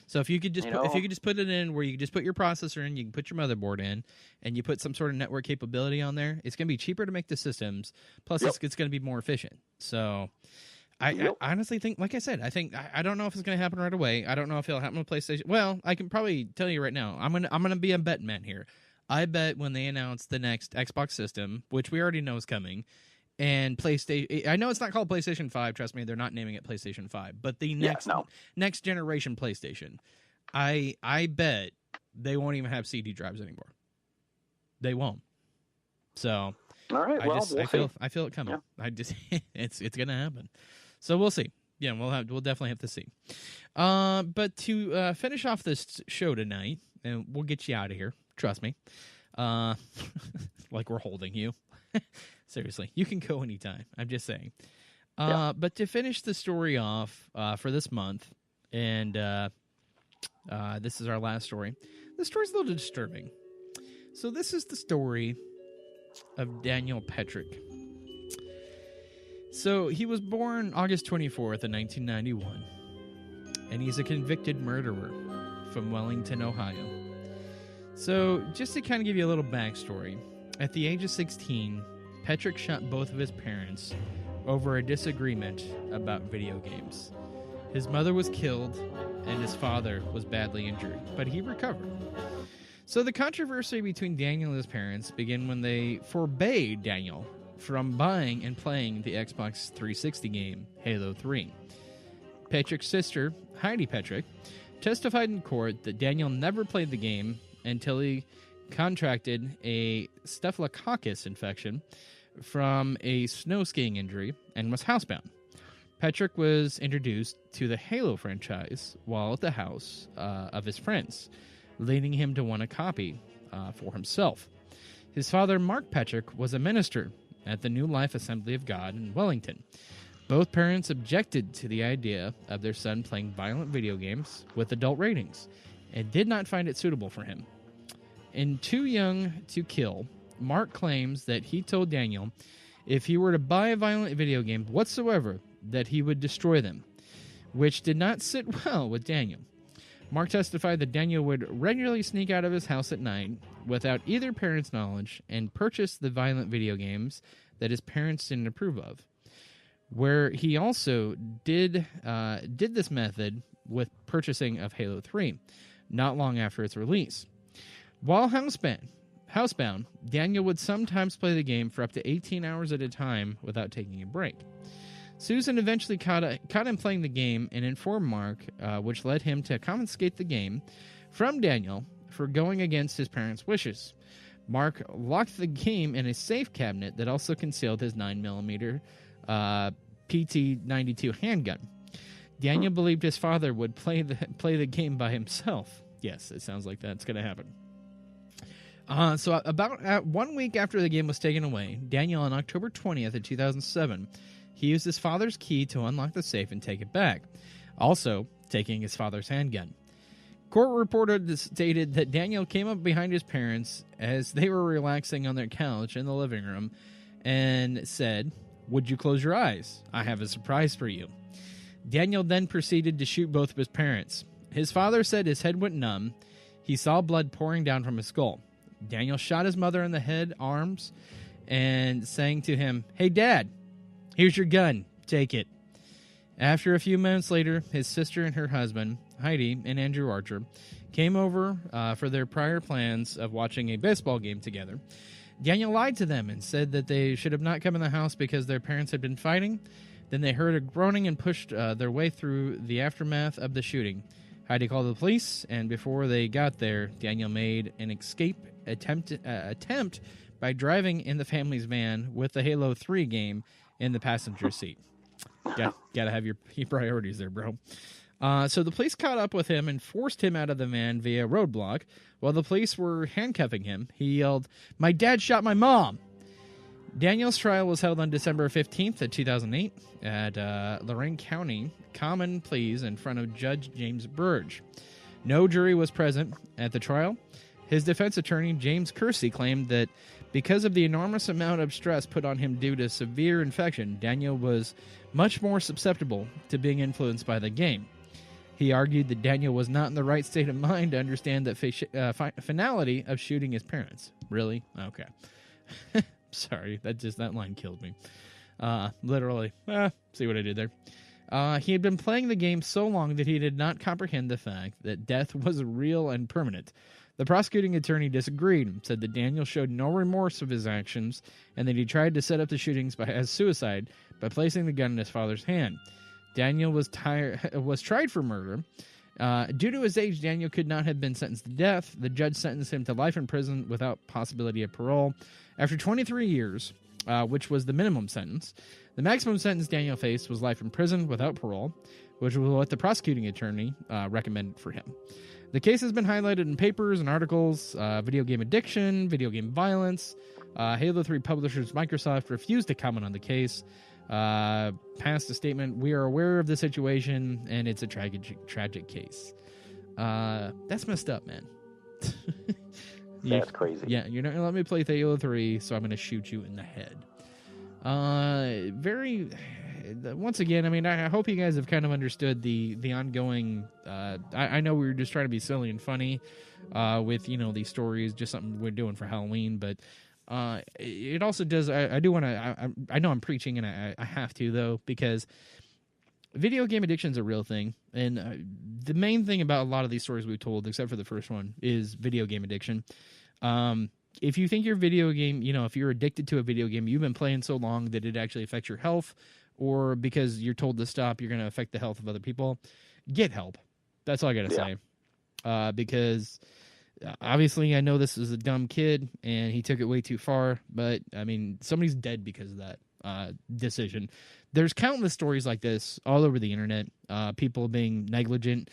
So if you could just put it in where you just put your processor in, you can put your motherboard in, and you put some sort of network capability on there, it's going to be cheaper to make the systems. Plus, it's going to be more efficient. So I honestly think, like I said, I don't know if it's going to happen right away. I don't know if it'll happen with PlayStation. Well, I can probably tell you right now. I'm gonna be a betting man here. I bet when they announce the next Xbox system, which we already know is coming. And PlayStation, I know it's not called PlayStation 5. Trust me, they're not naming it PlayStation 5. But the next generation PlayStation, I bet they won't even have CD drives anymore. They won't. So, all right. I feel it coming. Yeah. It's gonna happen. So we'll see. Yeah, we'll definitely have to see. But to finish off this show tonight, and we'll get you out of here. Trust me. Like we're holding you. Seriously, you can go anytime. I'm just saying. But to finish the story off for this month, and this is our last story. The story's a little disturbing. So this is the story of Daniel Petrick. So he was born August 24th in 1991, and he's a convicted murderer from Wellington, Ohio. So just to kind of give you a little backstory, at the age of 16, Petrick shot both of his parents over a disagreement about video games. His mother was killed, and his father was badly injured, but he recovered. So the controversy between Daniel and his parents began when they forbade Daniel from buying and playing the Xbox 360 game Halo 3. Patrick's sister, Heidi Patrick, testified in court that Daniel never played the game until he contracted a staphylococcus infection from a snow skiing injury and was housebound. Patrick was introduced to the Halo franchise while at the house of his friends, leading him to want a copy for himself. His father, Mark Patrick, was a minister at the New Life Assembly of God in Wellington. Both parents objected to the idea of their son playing violent video games with adult ratings and did not find it suitable for him. In Too Young to Kill, Mark claims that he told Daniel if he were to buy a violent video game whatsoever, that he would destroy them, which did not sit well with Daniel. Mark testified that Daniel would regularly sneak out of his house at night without either parent's knowledge and purchase the violent video games that his parents didn't approve of. Where he also did this method with purchasing of Halo 3, not long after its release. While housebound, Daniel would sometimes play the game for up to 18 hours at a time without taking a break. Susan eventually caught him playing the game and informed Mark, which led him to confiscate the game from Daniel for going against his parents' wishes. Mark locked the game in a safe cabinet that also concealed his 9mm PT-92 handgun. Daniel believed his father would play the game by himself. Yes, it sounds like that's going to happen. So about 1 week after the game was taken away, Daniel, on October 20th of 2007, he used his father's key to unlock the safe and take it back, also taking his father's handgun. Court reported stated that Daniel came up behind his parents as they were relaxing on their couch in the living room and said, "Would you close your eyes? I have a surprise for you." Daniel then proceeded to shoot both of his parents. His father said his head went numb. He saw blood pouring down from his skull. Daniel shot his mother in the head, arms, and saying to him, "Hey, Dad, here's your gun. Take it." After a few minutes later, his sister and her husband, Heidi and Andrew Archer, came over for their prior plans of watching a baseball game together. Daniel lied to them and said that they should have not come in the house because their parents had been fighting. Then they heard a groaning and pushed their way through the aftermath of the shooting. Heidi called the police, and before they got there, Daniel made an escape attempt by driving in the family's van with the Halo 3 game in the passenger seat. Gotta have your priorities there, bro. So the police caught up with him and forced him out of the van via roadblock. While the police were handcuffing him, he yelled, "My dad shot my mom!" Daniel's trial was held on December 15th of 2008 at Lorraine County Common Pleas in front of Judge James Burge. No jury was present at the trial. His defense attorney, James Kersey, claimed that because of the enormous amount of stress put on him due to severe infection, Daniel was much more susceptible to being influenced by the game. He argued that Daniel was not in the right state of mind to understand the finality of shooting his parents. Really? Okay. Sorry, that line killed me. Literally. See what I did there? He had been playing the game so long that he did not comprehend the fact that death was real and permanent. The prosecuting attorney disagreed and said that Daniel showed no remorse of his actions and that he tried to set up the shootings as suicide by placing the gun in his father's hand. Daniel was tried for murder. Due to his age, Daniel could not have been sentenced to death. The judge sentenced him to life in prison without possibility of parole. After 23 years, which was the minimum sentence, the maximum sentence Daniel faced was life in prison without parole, which was what the prosecuting attorney recommended for him. The case has been highlighted in papers and articles, video game addiction, video game violence. Halo 3 publishers Microsoft refused to comment on the case. Passed a statement, "We are aware of the situation, and it's a tragic case." That's messed up, man. That's crazy. Yeah, you're not going to let me play Halo 3, so I'm going to shoot you in the head. Once again, I mean, I hope you guys have kind of understood the ongoing, I know we were just trying to be silly and funny with, these stories, just something we're doing for Halloween, but it also does, I do want to, I know I'm preaching, and I have to, though, because video game addiction is a real thing, and the main thing about a lot of these stories we've told, except for the first one, is video game addiction. If you think your video game, if you're addicted to a video game, you've been playing so long that it actually affects your health or because you're told to stop, you're going to affect the health of other people, get help. That's all I got to say. Because obviously I know this is a dumb kid and he took it way too far, but I mean, somebody's dead because of that decision. There's countless stories like this all over the internet. People being negligent,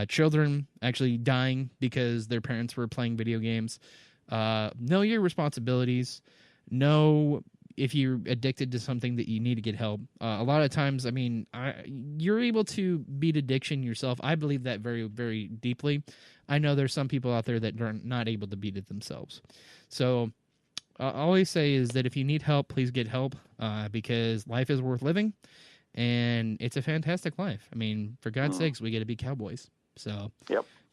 children actually dying because their parents were playing video games. Know your responsibilities. Know if you're addicted to something that you need to get help. A lot of times, I mean, you're able to beat addiction yourself. I believe that very, very deeply. I know there's some people out there that are not able to beat it themselves. So I always say is that if you need help, please get help, because life is worth living, and it's a fantastic life. I mean, for God's sakes, we get to be cowboys. So,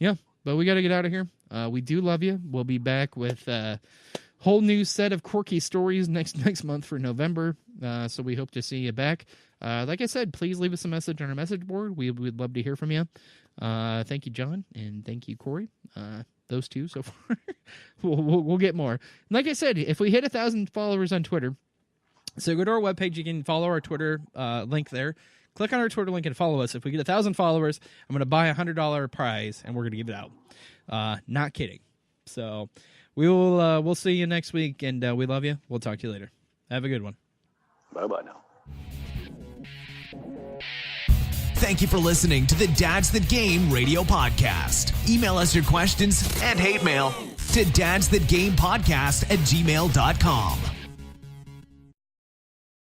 yeah, but we got to get out of here. We do love you. We'll be back with a whole new set of quirky stories next month for November. So we hope to see you back. Like I said, please leave us a message on our message board. We would love to hear from you. Thank you, John, and thank you, Corey. Those two so far. we'll get more. Like I said, if we hit 1,000 followers on Twitter, so go to our webpage. You can follow our Twitter link there. Click on our Twitter link and follow us. If we get 1,000 followers, I'm going to buy a $100 prize, and we're going to give it out. Not kidding. So we'll see you next week, and we love you. We'll talk to you later. Have a good one. Bye-bye now. Thank you for listening to the Dads That Game radio podcast. Email us your questions and hate mail to dadsthatgamepodcast@gmail.com.